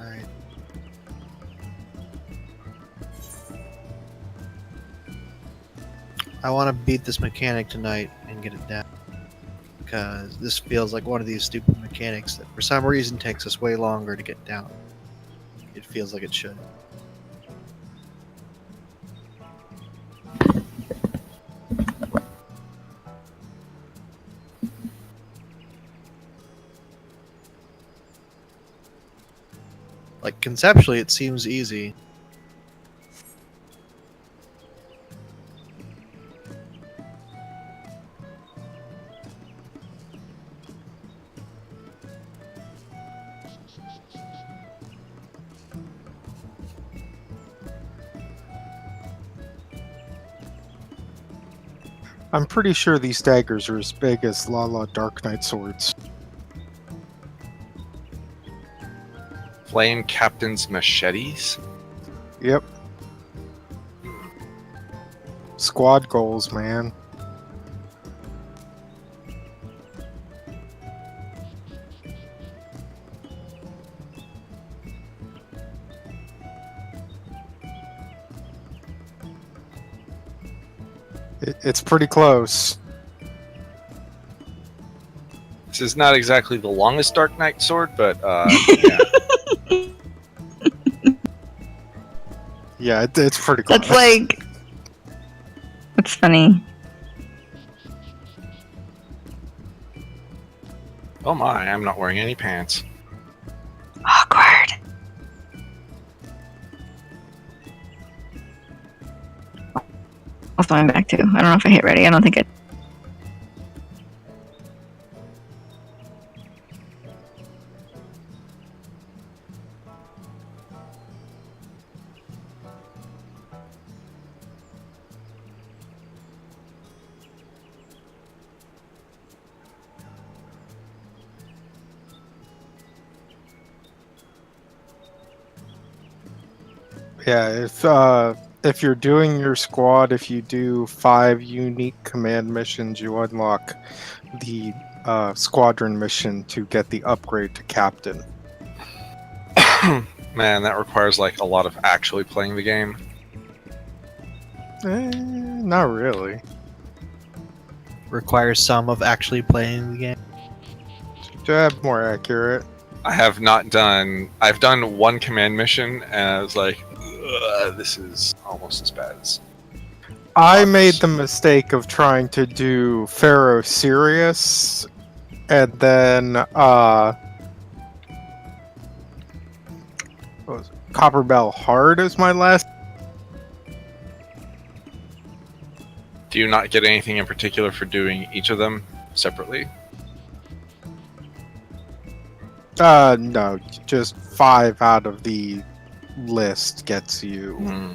Alright. I want to beat this mechanic tonight and get it down. Because this feels like one of these stupid mechanics that for some reason takes us way longer to get down. It feels like it should. Like, conceptually, it seems easy. I'm pretty sure these daggers are as big as Lala Dark Knight swords. Flame Captain's machetes? Yep. Squad goals, man. It's pretty close. This is not exactly the longest Dark Knight sword, but yeah. Yeah, it's pretty close. That's like. That's funny. Oh my, I'm not wearing any pants. Awkward. I'll throw him back too. I don't know if I hit ready. I don't think I. Yeah, if you're doing your squad, if you do 5 unique command missions, you unlock the squadron mission to get the upgrade to captain. Man, that requires like a lot of actually playing the game. Not really. Requires some of actually playing the game. More accurate. I have not done. I've done one command mission, and I was like, "Ugh, this is almost as bad as." I made the mistake of trying to do Pharaoh Sirius, and then what was it? Copperbell Hard is my last. Do you not get anything in particular for doing each of them separately? No, just 5 out of the list gets you. Hmm.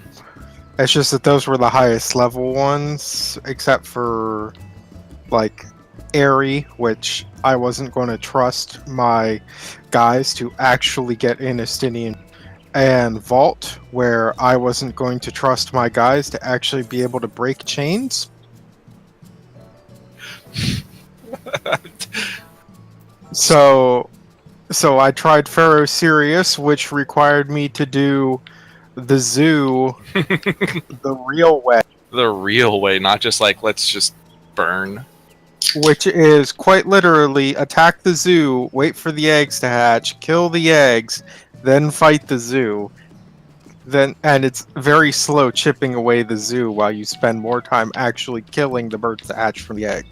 It's just that those were the highest level ones, except for like Airy, which I wasn't going to trust my guys to actually get in Estinian, and Vault, where I wasn't going to trust my guys to actually be able to break chains. So I tried Pharaoh Sirius, which required me to do the zoo the real way. The real way, not just like let's just burn. Which is quite literally attack the zoo, wait for the eggs to hatch, kill the eggs, then fight the zoo. And it's very slow chipping away the zoo while you spend more time actually killing the birds that hatch from the egg.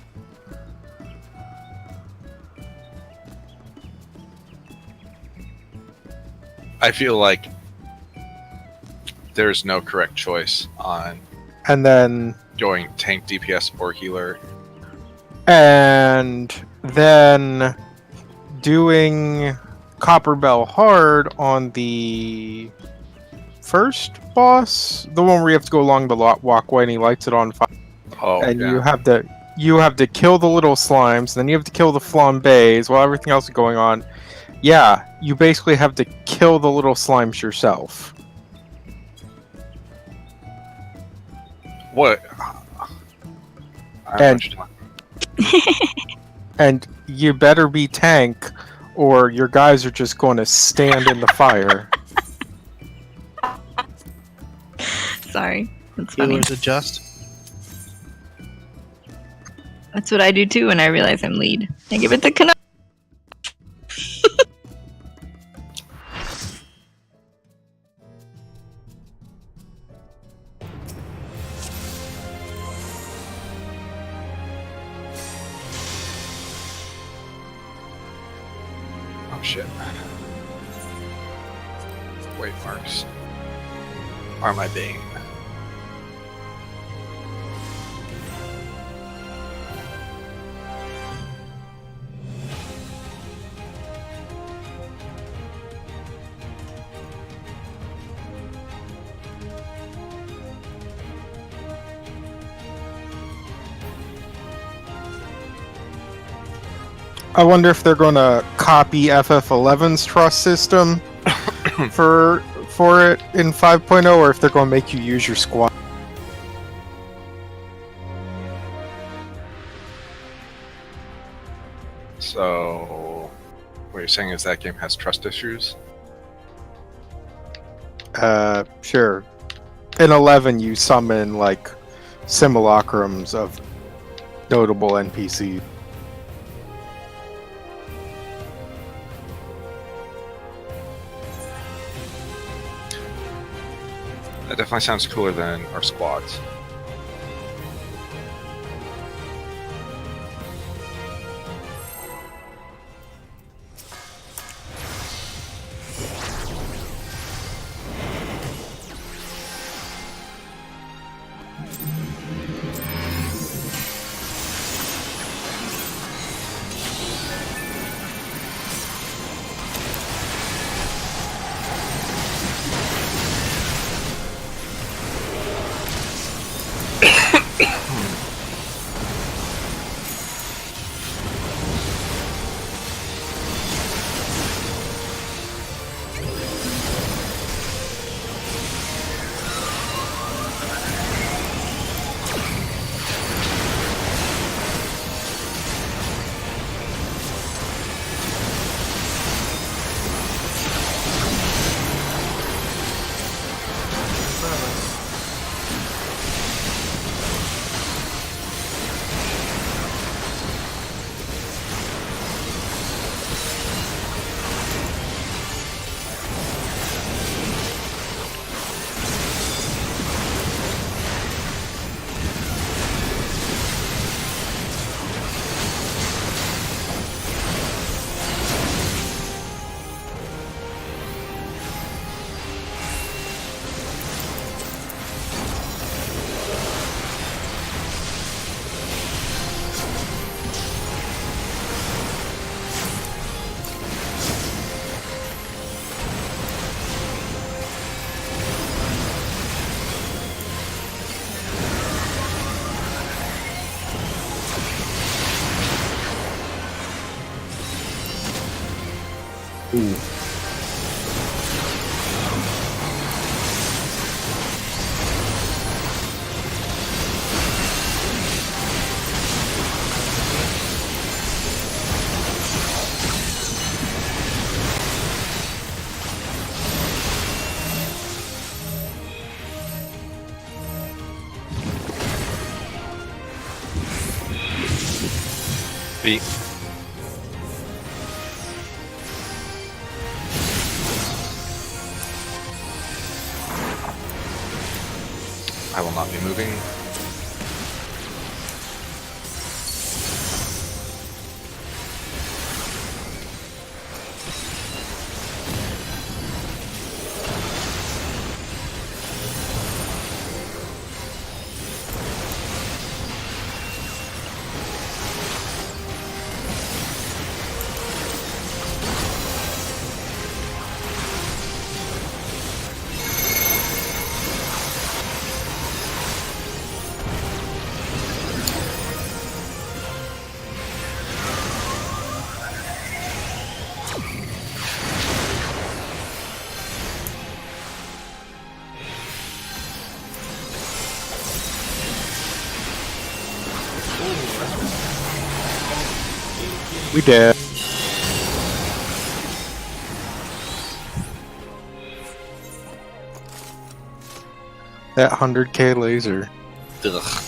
I feel like there's no correct choice on And then going tank, DPS, or healer. And then doing Copperbell Hard on the first boss, the one where you have to go along the walkway and he lights it on fire. Oh, And yeah. you have to kill the little slimes, then you have to kill the flambés while everything else is going on. Yeah, you basically have to kill the little slimes yourself. What? I don't know what you're talking- And you better be tank, or your guys are just going to stand in the fire. Sorry. That's funny. Healers adjust. That's what I do too when I realize I'm lead. I give it the Canuck. Oh shit. Wait marks. Are my bane. I wonder if they're going to copy FF11's trust system for it in 5.0, or if they're going to make you use your squad. So, what you're saying is that game has trust issues? Sure. In 11, you summon like simulacrums of notable NPCs. That definitely sounds cooler than our squads. Ooh. Beat. I will not be moving. We did. That 100k laser. Ugh.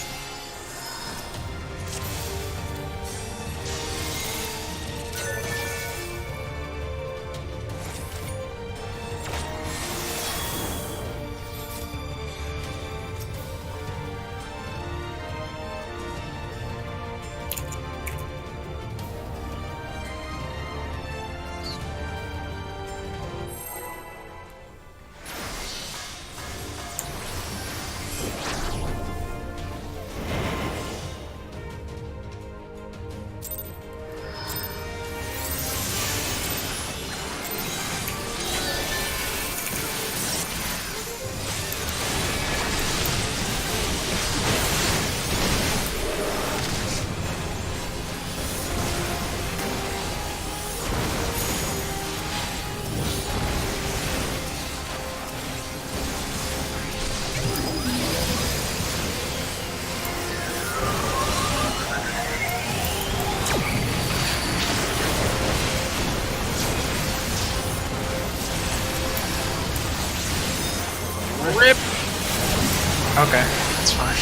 Rip. Okay, that's fine.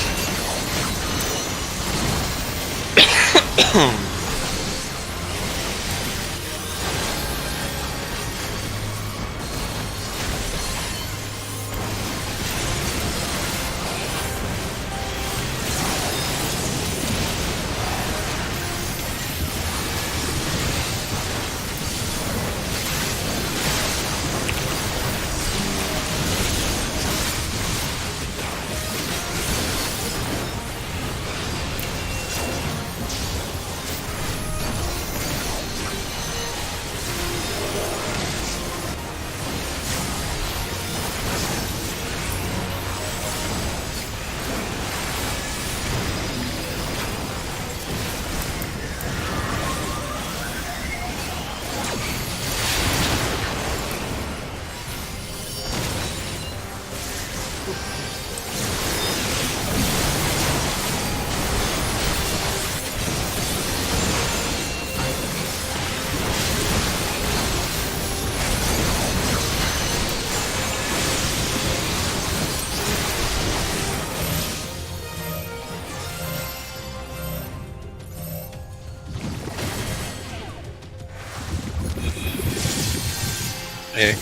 Hey.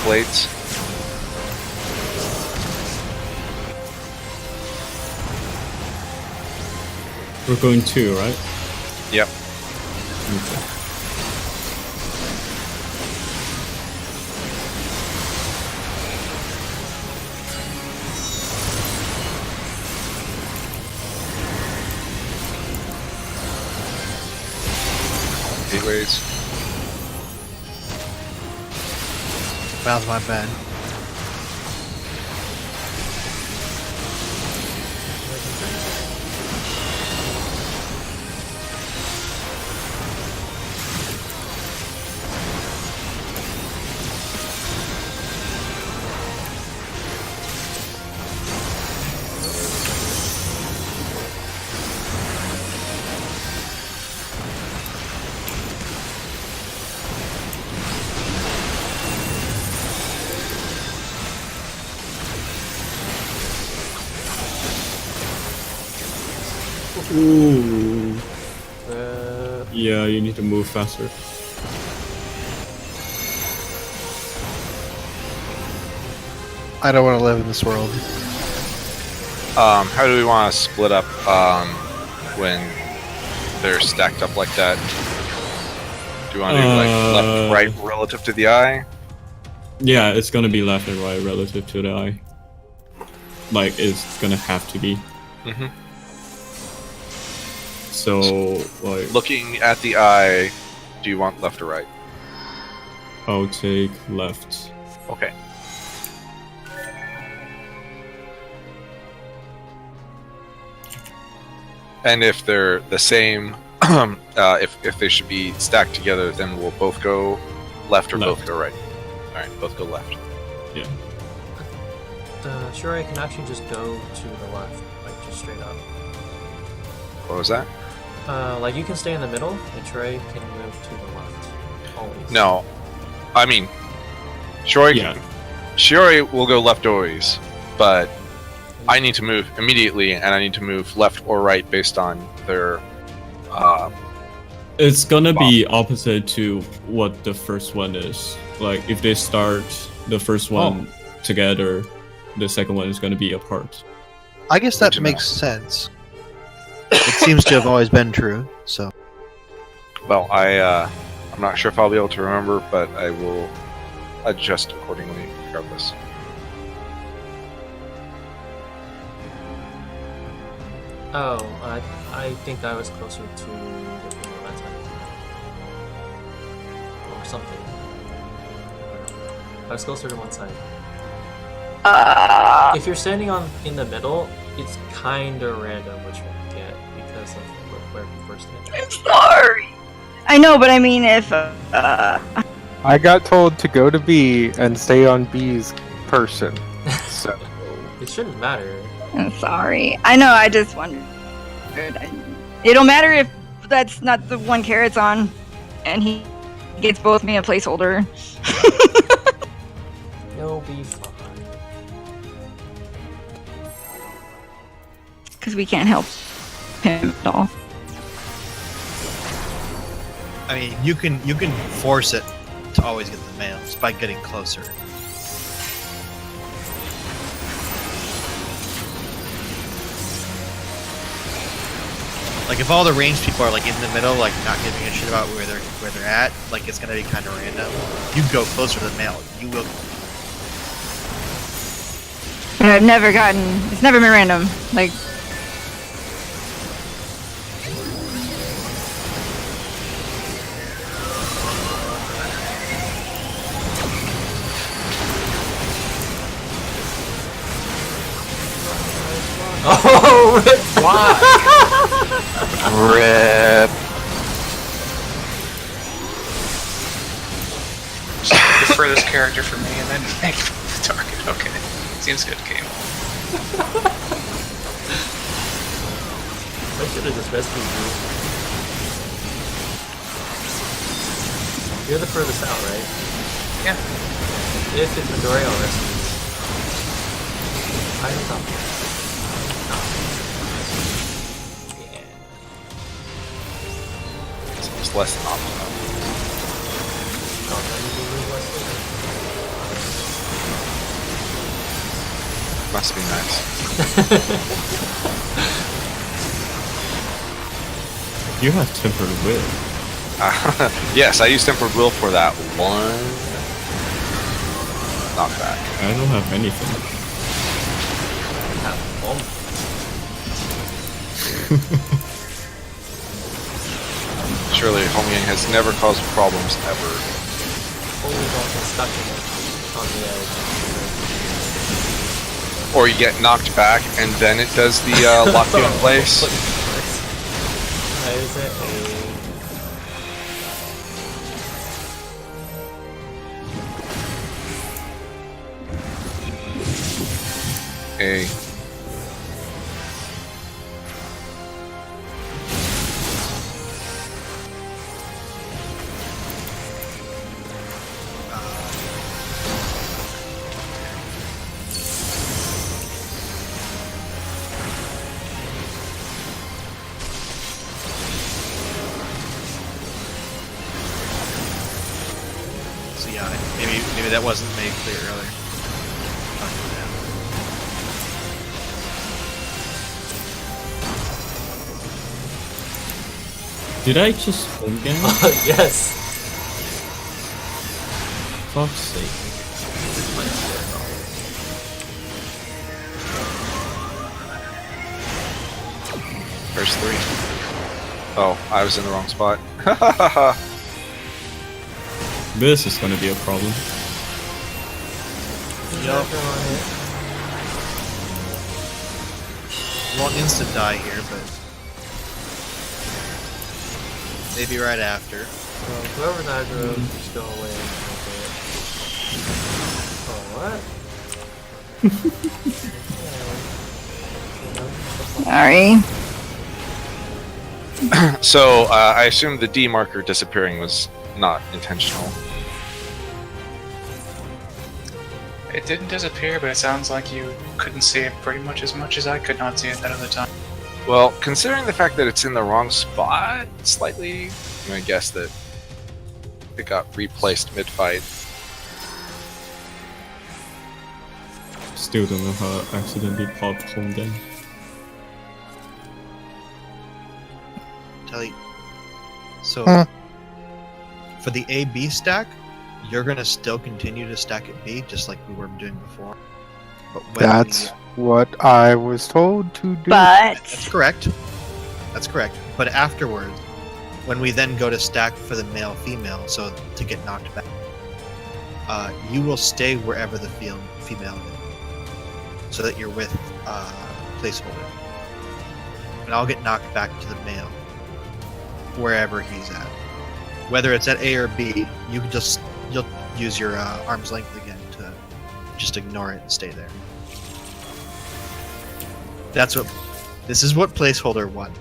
Blades. We're going 2, right? Yep. Okay. Gateways. That was my bad. Ooh. Uh, Yeah, you need to move faster. I don't want to live in this world. How do we want to split up when they're stacked up like that? Do you want to do like left, right relative to the eye? Yeah, it's gonna be left and right relative to the eye. Like, it's gonna have to be. Mm-hmm. So, like, Looking at the eye, do you want left or right? I'll take left. Okay. And if they're the same, if they should be stacked together, then we'll both go left or Left. both go right. All right, both go left. sure, I can actually just go to the left, like just straight up. What was that? Like you can stay in the middle, and Troy can move to the left. Always. No, I mean, Shiori, Yeah. Shiori will go left always, but I need to move immediately, and I need to move left or right based on their. It's gonna be opposite to what the first one is. Like, if they start the first one together, the second one is gonna be apart. I guess Good that to makes sense. It seems to have always been true, so. Well, I'm not sure if I'll be able to remember, but I will adjust accordingly, regardless. Oh, I think I was closer to the thing that time. Or something. I was closer to one side. If you're standing in the middle, it's kinda random which one you get because of where you first hit. I'm sorry. I know, but I mean, if I got told to go to B and stay on B's person. So It shouldn't matter. I'm sorry. I know. I just wondered. It'll matter if that's not the one Carrot's on, and he gets both me a placeholder. You'll be fine. Because we can't help him at all. I mean, you can force it to always get the males by getting closer. Like if all the ranged people are like in the middle, like not giving a shit about where they're at, like it's gonna be kind of random. You go closer to the male, you will. But I've never gotten. It's never been random. Like. Oh, rip! Why? Rip. Defer this character for me and then make the target. Okay. Seems good, game. I should have just rescued you. You're the furthest out, right? Yeah. If it's Midori, I'll rescue you. I don't know. It's less than optimal. Must be nice. You have tempered will. Yes, I used tempered will for that one knockback. I don't have anything. Surely Homing has never caused problems ever. Only got stuck in it on the edge. Or you get knocked back and then it does the lock you in place. Is it A. Maybe that wasn't made clear earlier. Did I just win again? Yes. Fuck's sake. First 3. Oh, I was in the wrong spot. This is gonna be a problem. Yup. Won't instant die here, but maybe right after. So whoever's aggro, just go away and okay. Oh, what? Sorry. So I assume the D marker disappearing was not intentional. It didn't disappear, but it sounds like you couldn't see it pretty much as I could not see it that other time. Well, considering the fact that it's in the wrong spot, slightly, I'm gonna guess that it got replaced mid-fight. Still don't know how I accidentally popped home then. Tell you. So, Huh. for the A-B stack, you're gonna still continue to stack at B, just like we were doing before. But when That's what I was told to do. that's correct. That's correct. But afterwards, when we then go to stack for the male-female, so to get knocked back, you will stay wherever the female is, so that you're with placeholder, and I'll get knocked back to the male, wherever he's at. Whether it's at A or B, you'll use your arm's length again to just ignore it and stay there. This is what placeholder won.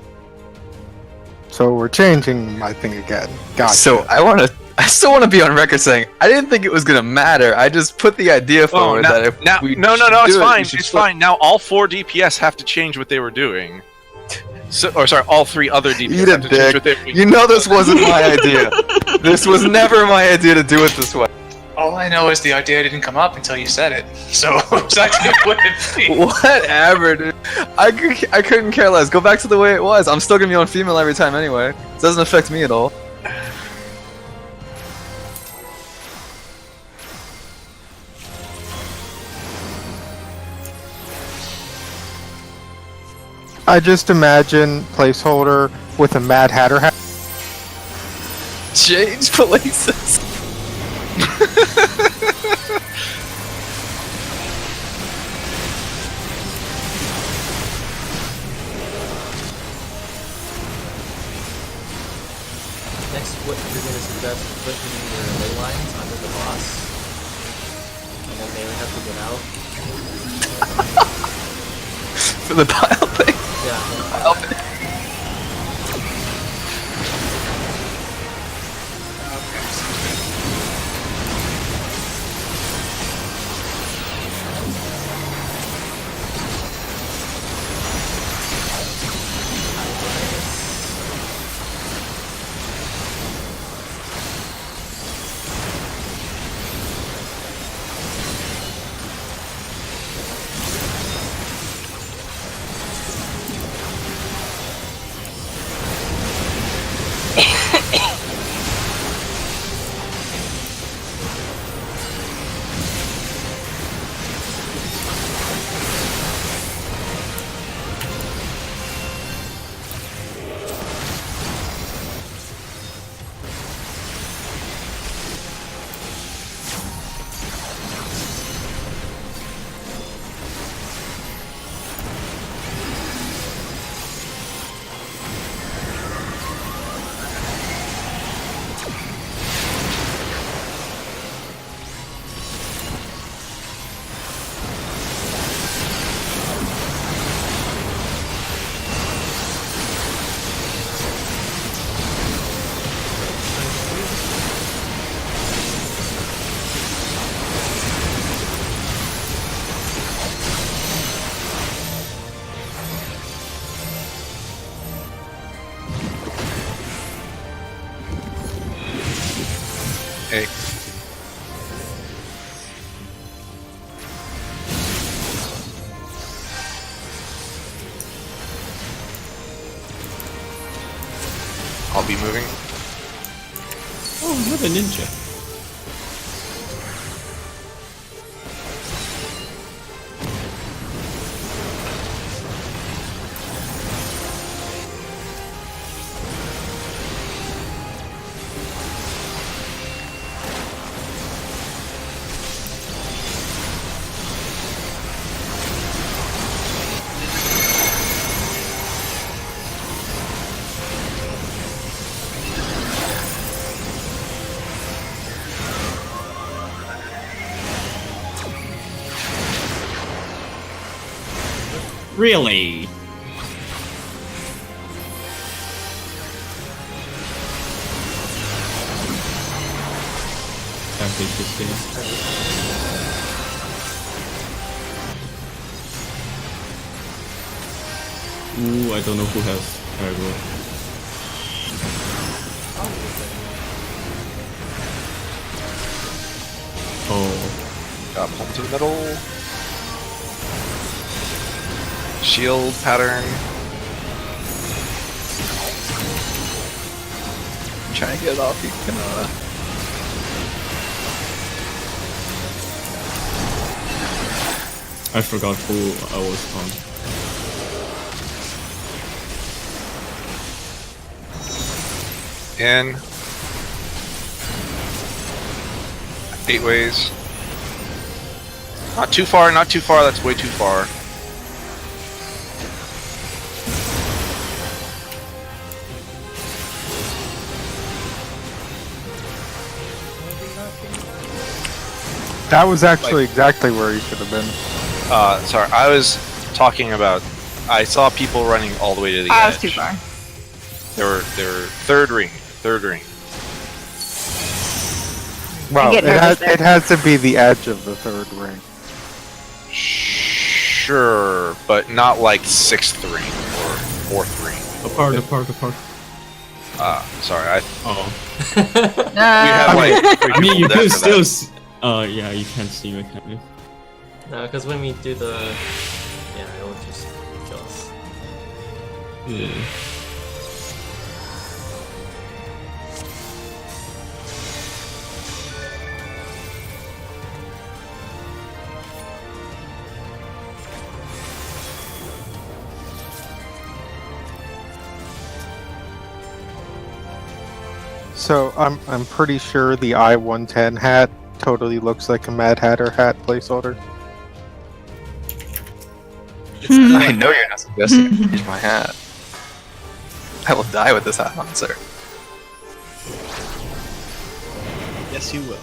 So we're changing my thing again. Gotcha. So I still want to be on record saying I didn't think it was gonna matter. I just put the idea forward that if we no, should it's do it, fine. we should It's split. fine. Now all 4 DPS have to change what they were doing. So, or sorry, all 3 other DPS Eat a have to change what dick. they were doing. You know this wasn't my idea. This was never my idea to do it this way. All I know is the idea didn't come up until you said it. So exactly what it be. Whatever, dude. I couldn't care less. Go back to the way it was. I'm still gonna be on female every time anyway. It doesn't affect me at all. I just imagine placeholder with a Mad Hatter hat. Change places. Next, what you're going to suggest is putting your ley lines under the boss, and then they would have to get out. For the pile thing. Yeah. for the Pile pile. thing. Hey. I'll be moving. Oh, another ninja. Really? That's interesting. Ooh, I don't know who has aggro. Oh. Got pulled to the middle. Shield pattern. I'm trying to get it off. You can. I forgot who I was on. In. 8 ways. Not too far, not too far, that's way too far. That was actually exactly where you should have been. Sorry, I was talking about. I saw people running all the way to the I edge. was too far. They were third ring. Well, get nervous there. it has to be the edge of the third ring. Sure, but not like 6th ring or 4th ring. Apart. Sorry, I. Oh. We have like. I mean, you people can dead for still. that. Yeah, you can't see mechanic. No, because when we do the... Yeah, it'll just kill us. Yeah. So I'm pretty sure the I-110 hat totally looks like a Mad Hatter hat placeholder. I know you're not suggesting I change my hat. I will die with this hat on, sir. Yes, you will.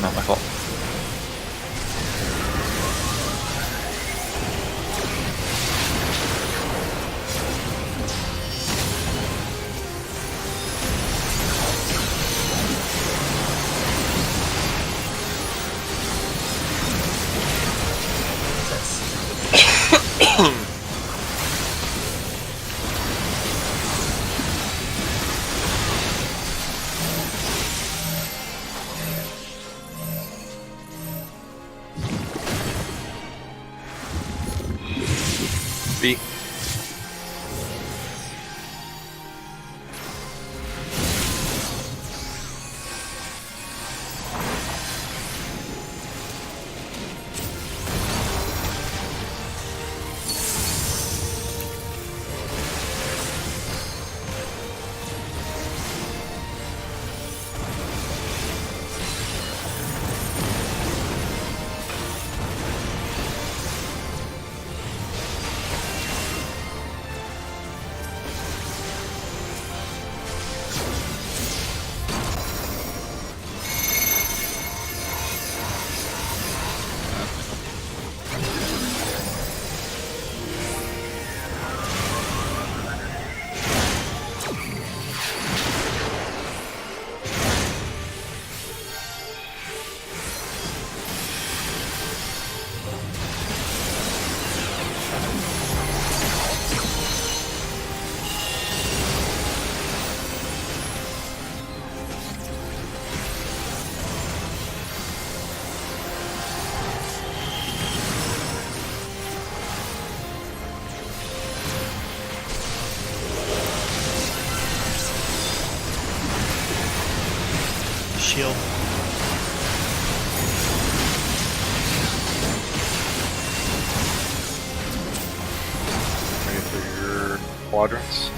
Not my fault. shield. Ready for your quadrants.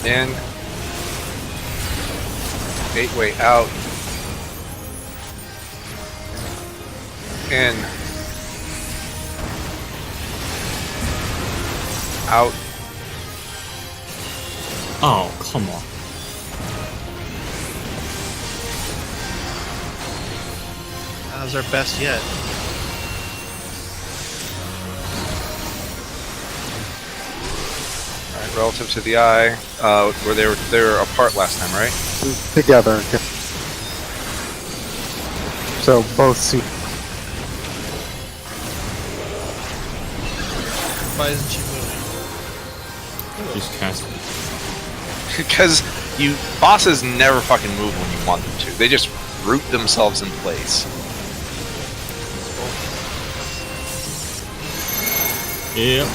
In. 8-way out. In. Out. Oh, come on. That was our best yet. Alright, relative to the eye, where they were apart last time, right? Together. So both see. Why isn't she moving? Just cast it. Because bosses never fucking move when you want them to. They just root themselves in place. Yep.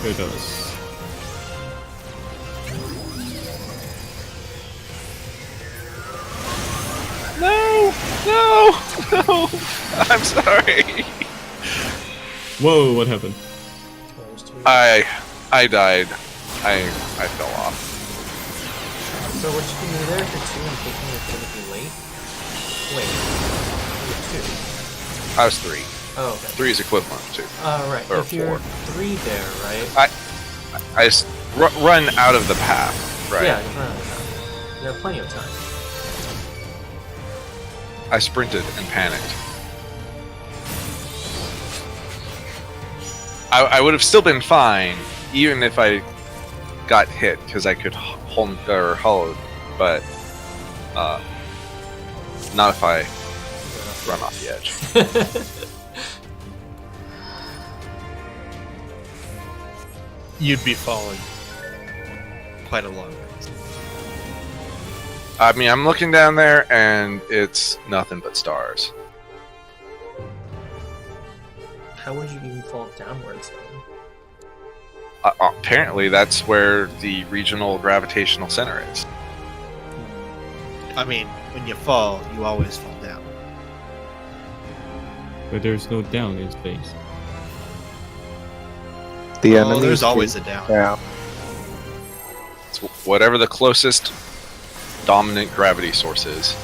It does. No! No! No! I'm sorry. Whoa, what happened? I died. I fell off. So what you can do there for 2 and thinking it's gonna be late? Wait. You're 2. I was 3. Oh, okay. 3 is equivalent to. Right. Or If you're 4. 3 there, right? I just run out of the path, right? Yeah, you run out of time. You have plenty of time. I sprinted and panicked. I would have still been fine, even if I got hit, because I could hold or hold, but not if I run off the edge. You'd be falling quite a long ways. I mean, I'm looking down there, and it's nothing but stars. How would you even fall downwards then? Apparently, that's where the regional gravitational center is. I mean, when you fall, you always fall down. But there's no down in space. The Oh, enemy. there's always a down. Yeah. It's whatever the closest dominant gravity source is.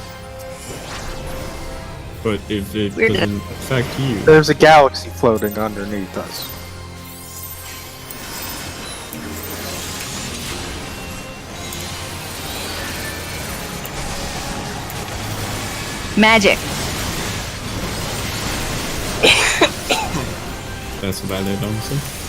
But if it Weird. doesn't affect you, There's a galaxy floating underneath us. Magic. that's a valid answer.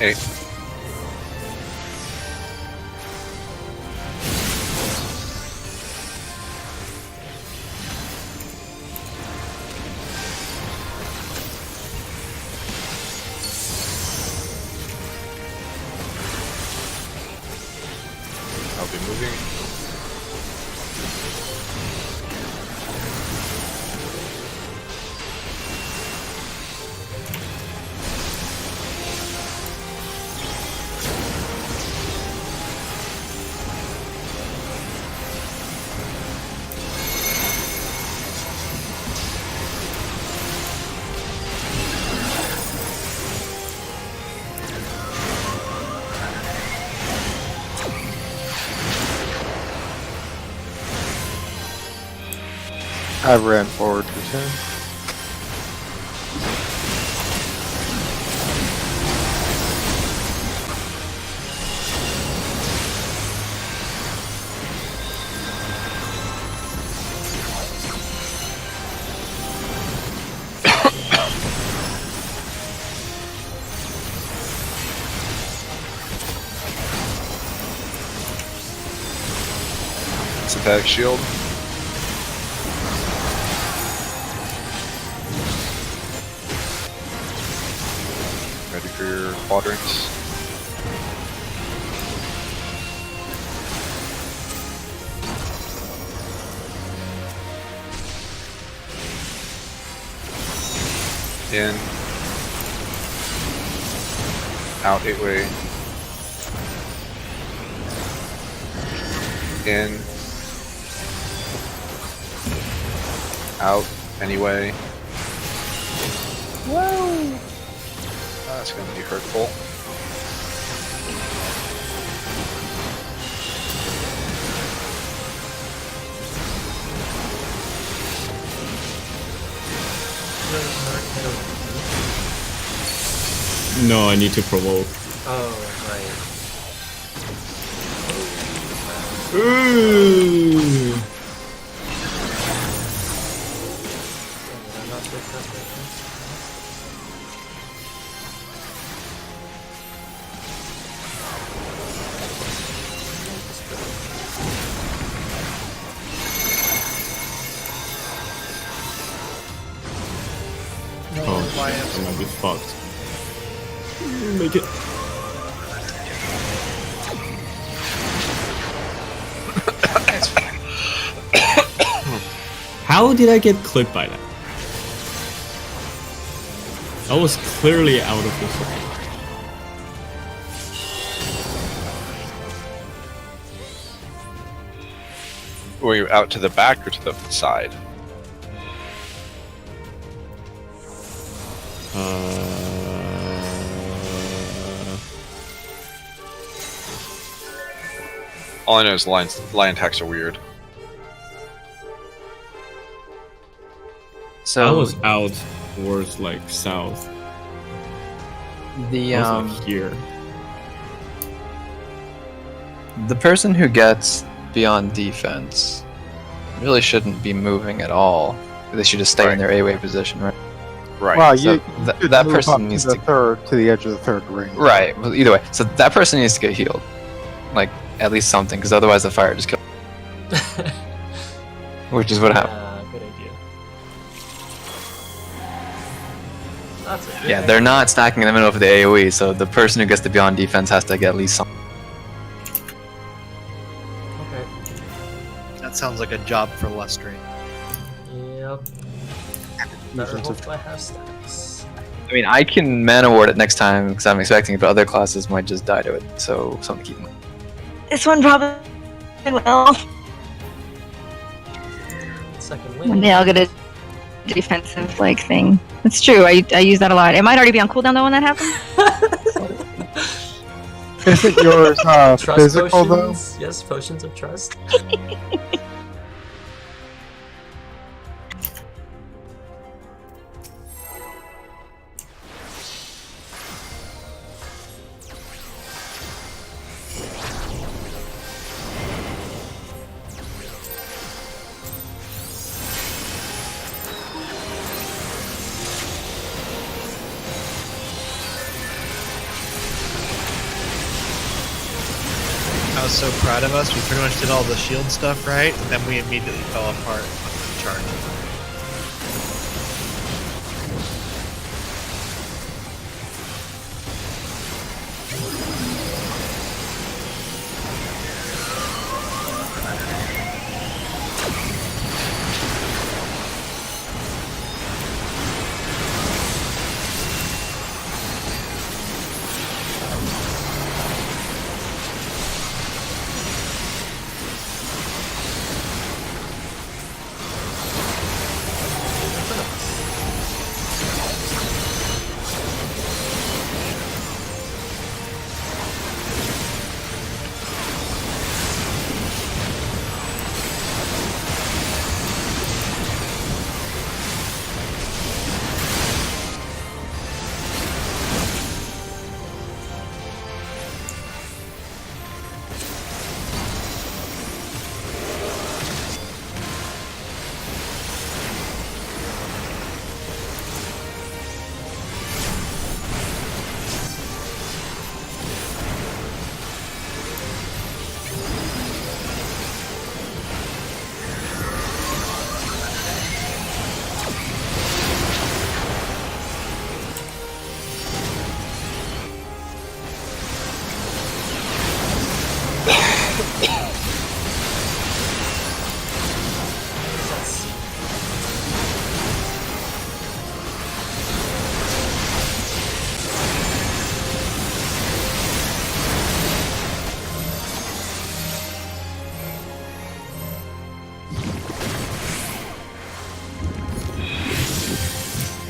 8. I'll be moving. I ran forward for 10. Synthetic shield. Ready for your quadrants. In. Out 8-way. In. Out anyway. Whoa! That's going to be hurtful. No, I need to provoke. Oh, right. Ooh. I'm not so fast right now. Oh, shit, I might be fucked. Make it. That's fine. How did I get clipped by that? I was clearly out of the zone. Were you out to the back or to the side? All I know is lion attacks are weird. So I was out towards like south. the I was like here. the person who gets beyond defense really shouldn't be moving at all. They should just stay in their A-way position, right? Right. Well, So you should that move person up needs to the to third to the edge of the third ring. right. Well, either way, so that person needs to get healed, like at least something, because otherwise the fire just kills. Which is what happened. Yeah, good idea. That's a good Yeah, idea. they're not stacking in the middle of the AoE, so the person who gets the beyond defense has to get at least something. Okay. That sounds like a job for Lustry. Yep. Better hope I have stacks. I mean, I can mana ward it next time because I'm expecting it, but other classes might just die to it, so something to keep in mind. This one probably will. Second One win. day I'll get a defensive like thing. It's true. I use that a lot. It might already be on cooldown though when that happens. Isn't yours Trust physical though? potions. Yes, potions of trust. was so proud of us. We pretty much did all the shield stuff right, and then we immediately fell apart on the charge.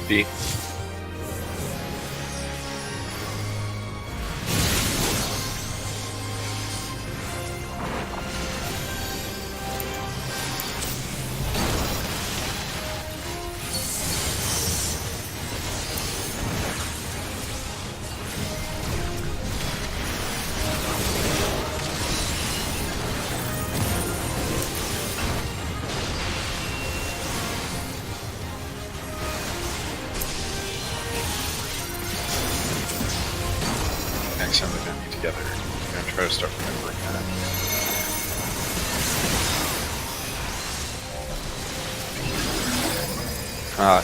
B. Next time we're going to be together. I'm going to try to start remembering that.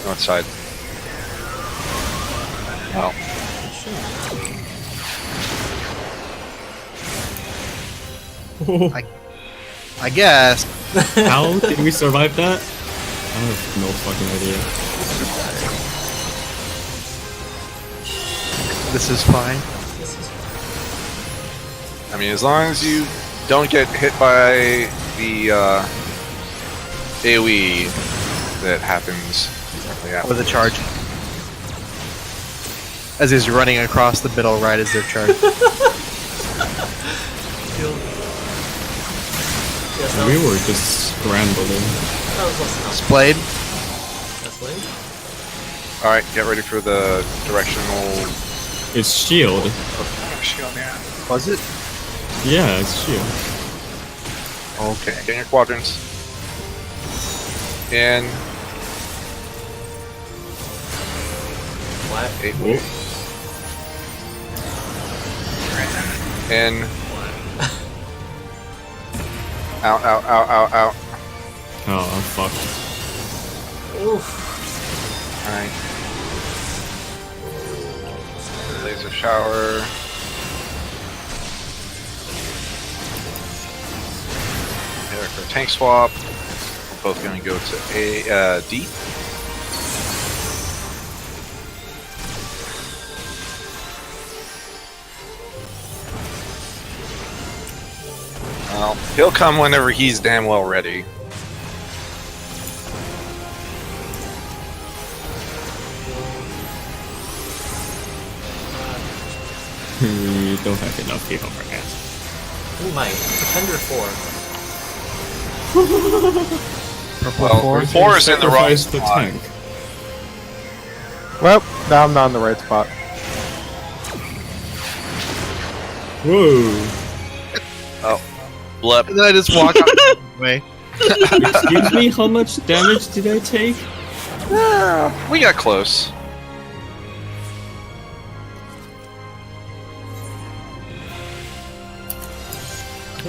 North side. Well. I guess. How did we survive that? I have no fucking idea. This is fine. I mean, as long as you don't get hit by the AoE that happens. Yeah. With a charge. As he's running across the middle right as they're charged. We were just scrambling. Splayed. Alright, get ready for the directional... It's shield. Shield, yeah. Was it? Yeah, it's shield. Okay, get in your quadrants. In. What? 8. Whoa. In. Out, out, out, out, out. Oh, I'm fucked. Oof. Alright. Laser shower. Character tank swap. We're both going to go to D. Well, he'll come whenever he's damn well ready. We don't have enough people right now. We might. Pretender 4. Well, 4 is in the wrong Sacrifice the spot. tank. Well, now I'm not in the right spot. Whoa. Blip. And then I just walk out the way. Excuse me, how much damage did I take? We got close.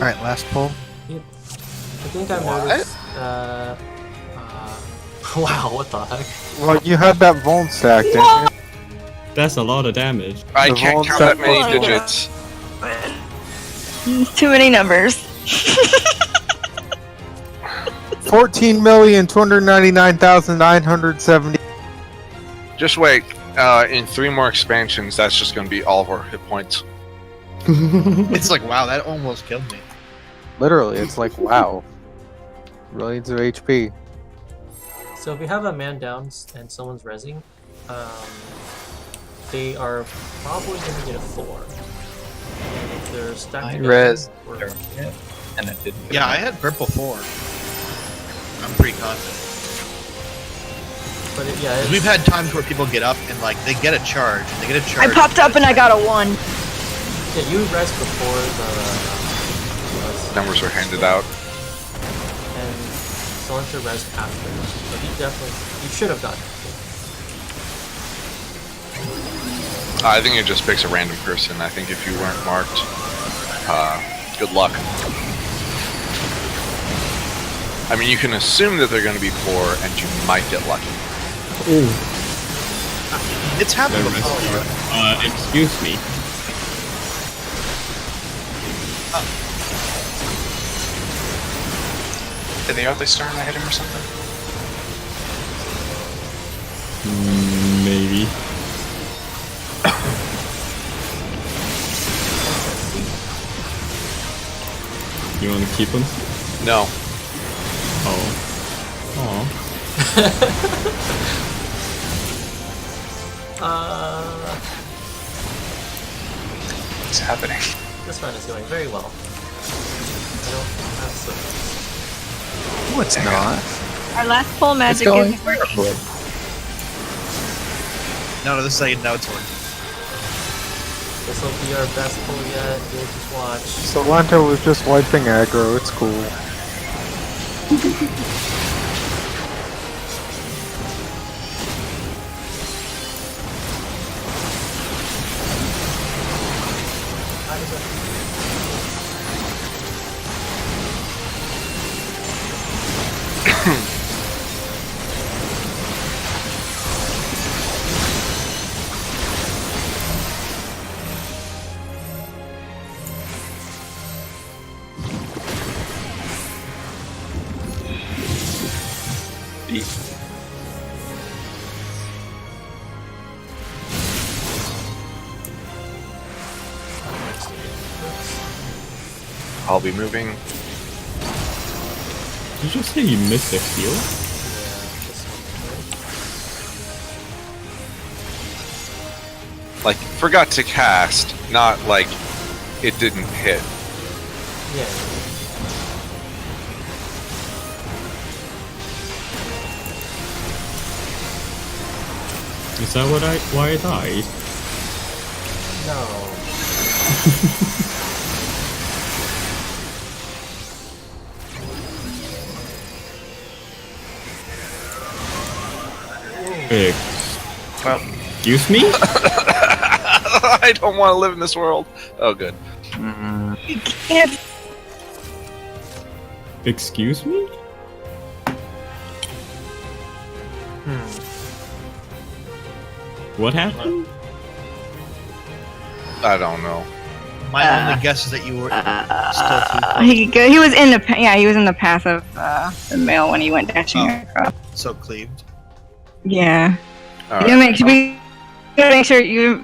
All right, last poll. I think I've noticed. Wow, what the heck? Well, you had that Vuln stack, didn't you? That's a lot of damage. I The can't Vuln count that stack many was- digits. Too many numbers. 14,299,970. Just wait. In 3 more expansions, that's just going to be all of our hit points. It's like, wow, that almost killed me. Literally, it's like, wow. Millions of HP. So if you have a man down and someone's rezzing, they are probably going to get a 4. And if they're stacked I together, res we're- and it didn't. Yeah, I had purple 4. I'm pretty confident. But yeah, 'Cause we've had times where people get up and like they get a charge. They get a I charge. popped up and I got a 1. yeah, you res before the Numbers were handed out. and Solantra res after. So you should have gotten it. I think it just picks a random person. I think if you weren't marked, good luck. I mean, you can assume that they're going to be poor, and you might get lucky. It's happened The before. rest excuse me. Did the other star hit him or something? Maybe. You want to keep him? No. Oh. Oh. What's happening? This run is going very well. I don't have so. No, it's not. Our last pull It's magic going isn't working. terribly. No, this is how you know it's working. This will be our best pull yet. You'll just watch. Solanta was just wiping aggro, it's cool. How does that? I'll be moving. Did you just say you missed a heal? Like, forgot to cast, not like it didn't hit. Yeah. Is that why I died? No. Big. Well. Excuse me? I don't want to live in this world. Oh, good. You can't. Excuse me? What happened? I don't know. My only guess is that you were still too close. He was in the he was in the path of the male when he went dashing across. So cleaved. Yeah. All You right. gotta make sure you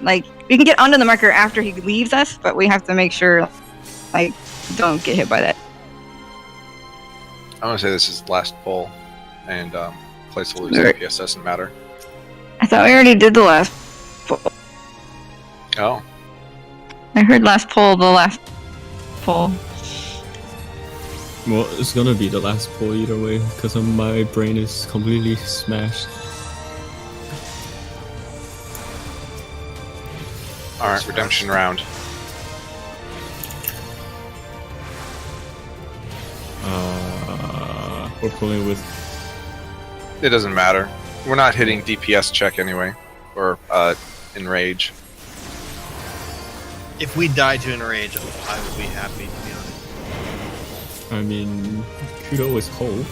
we can get onto the marker after he leaves us, but we have to make sure don't get hit by that. I'm gonna say this is the last pull, and place will lose Alright. DPS doesn't matter. I thought we already did the last pull. Oh, I heard last pull, the last pull. Well, it's gonna be the last pull either way, because my brain is completely smashed. all right, redemption round. We're pulling with. It doesn't matter. We're not hitting DPS check anyway, or enrage. If we die to enrage, I would be happy, to be honest. I mean, could always hope.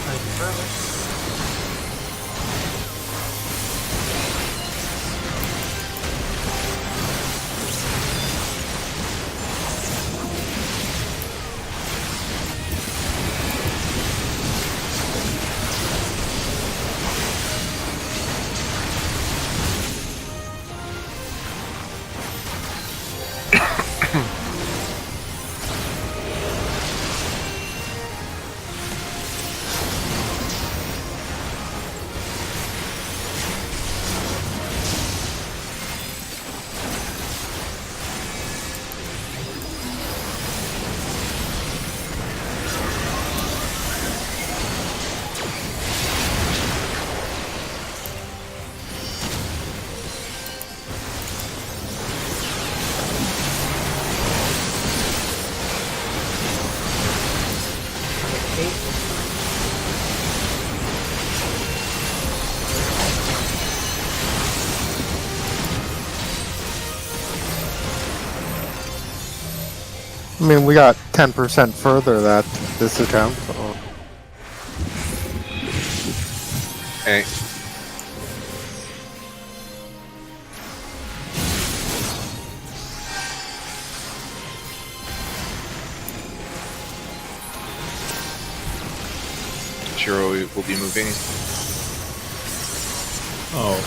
Thank you very much. I mean, we got 10% further that this attempt. So. Hey. Sure, we will be moving. Oh.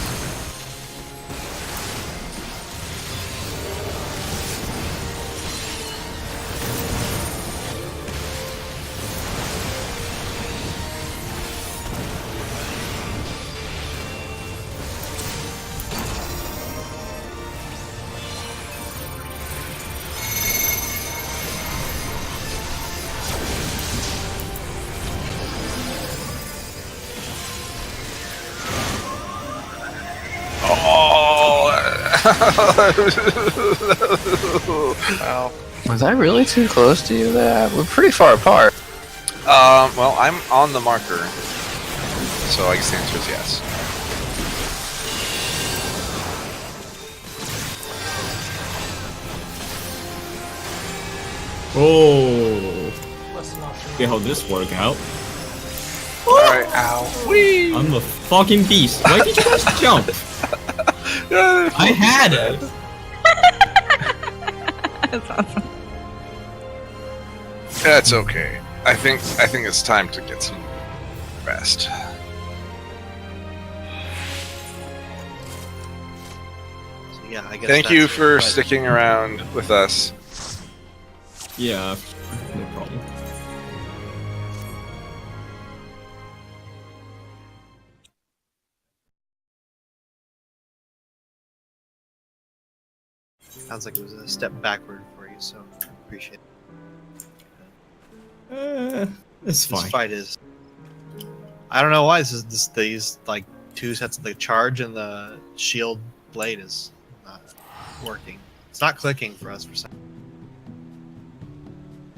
Well, Was I really too close to you there? We're pretty far apart. well, I'm on the marker, so I guess the answer is yes. Oh. What's not See how this work out. Alright, ow. Whee! I'm a fucking beast. Why did you guys jump? I had it. That's awesome. That's okay. I think it's time to get some rest. So yeah, I guess. Thank you that's it, for but- sticking around with us. Yeah, no problem. Sounds like it was a step backward for you, so I appreciate it. It's This fine. fight is. I don't know why these like two sets of the charge and the shield blade is not working. It's not clicking for us for some.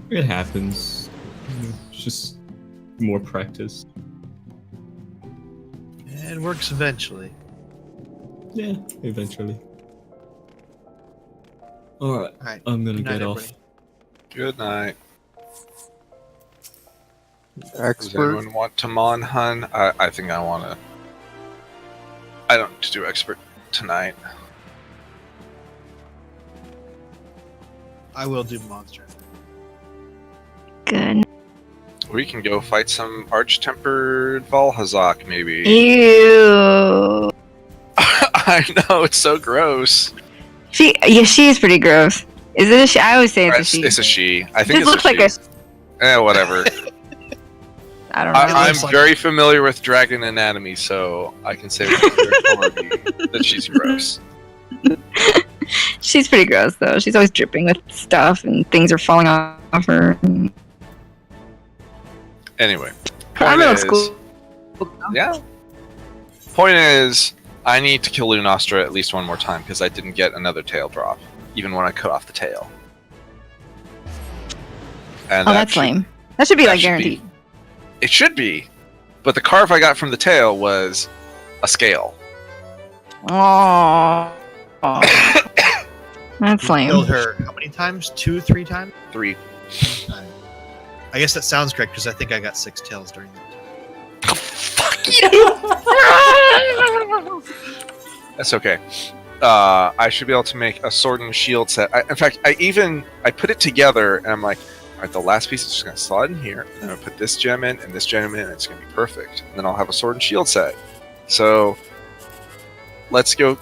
It happens. It's just more practice. It works eventually. Yeah, eventually. Alright, All right. I'm gonna Good night, get off. everybody. Good night. Does Expert. anyone want to Mon Hun? I think I want to. I don't do expert tonight. I will do monster. Good. We can go fight some arch-tempered Valhazak, maybe. Ew. I know, it's so gross. She is pretty gross. Is it a she? I always say it's a she. It's a she. I think This looks like a. whatever. I don't know. I'm looks like- very familiar with dragon anatomy, so I can say with authority that she's gross. She's pretty gross though. She's always dripping with stuff, and things are falling off her. Anyway, I'm point real is, school. yeah. Point is, I need to kill Lunastra at least one more time because I didn't get another tail drop, even when I cut off the tail. And Oh, that's lame. That should be like guaranteed. It should be, but the carve I got from the tail was a scale. Oh. That's You lame. killed her how many times? 2, 3 times? 3. I guess that sounds correct because I think I got 6 tails during that time. That's okay. I should be able to make a sword and shield set. In fact, I put it together, and I'm like, all right, the last piece is just gonna slide in here. I'm gonna put this gem in and this gem in, and it's gonna be perfect. And then I'll have a sword and shield set. So let's go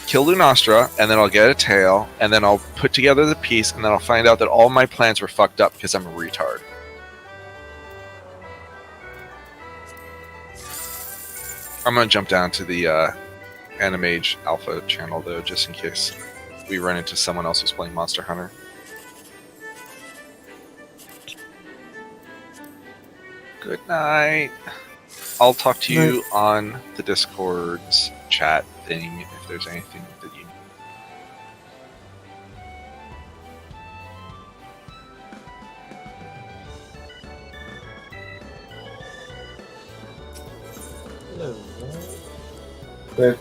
kill Lunastra, and then I'll get a tail, and then I'll put together the piece, and then I'll find out that all my plans were fucked up because I'm a retard. I'm gonna jump down to the Animage Alpha channel though, just in case we run into someone else who's playing Monster Hunter. Good night. I'll talk to you on the Discord's chat thing if there's anything that you need. Hello. Good.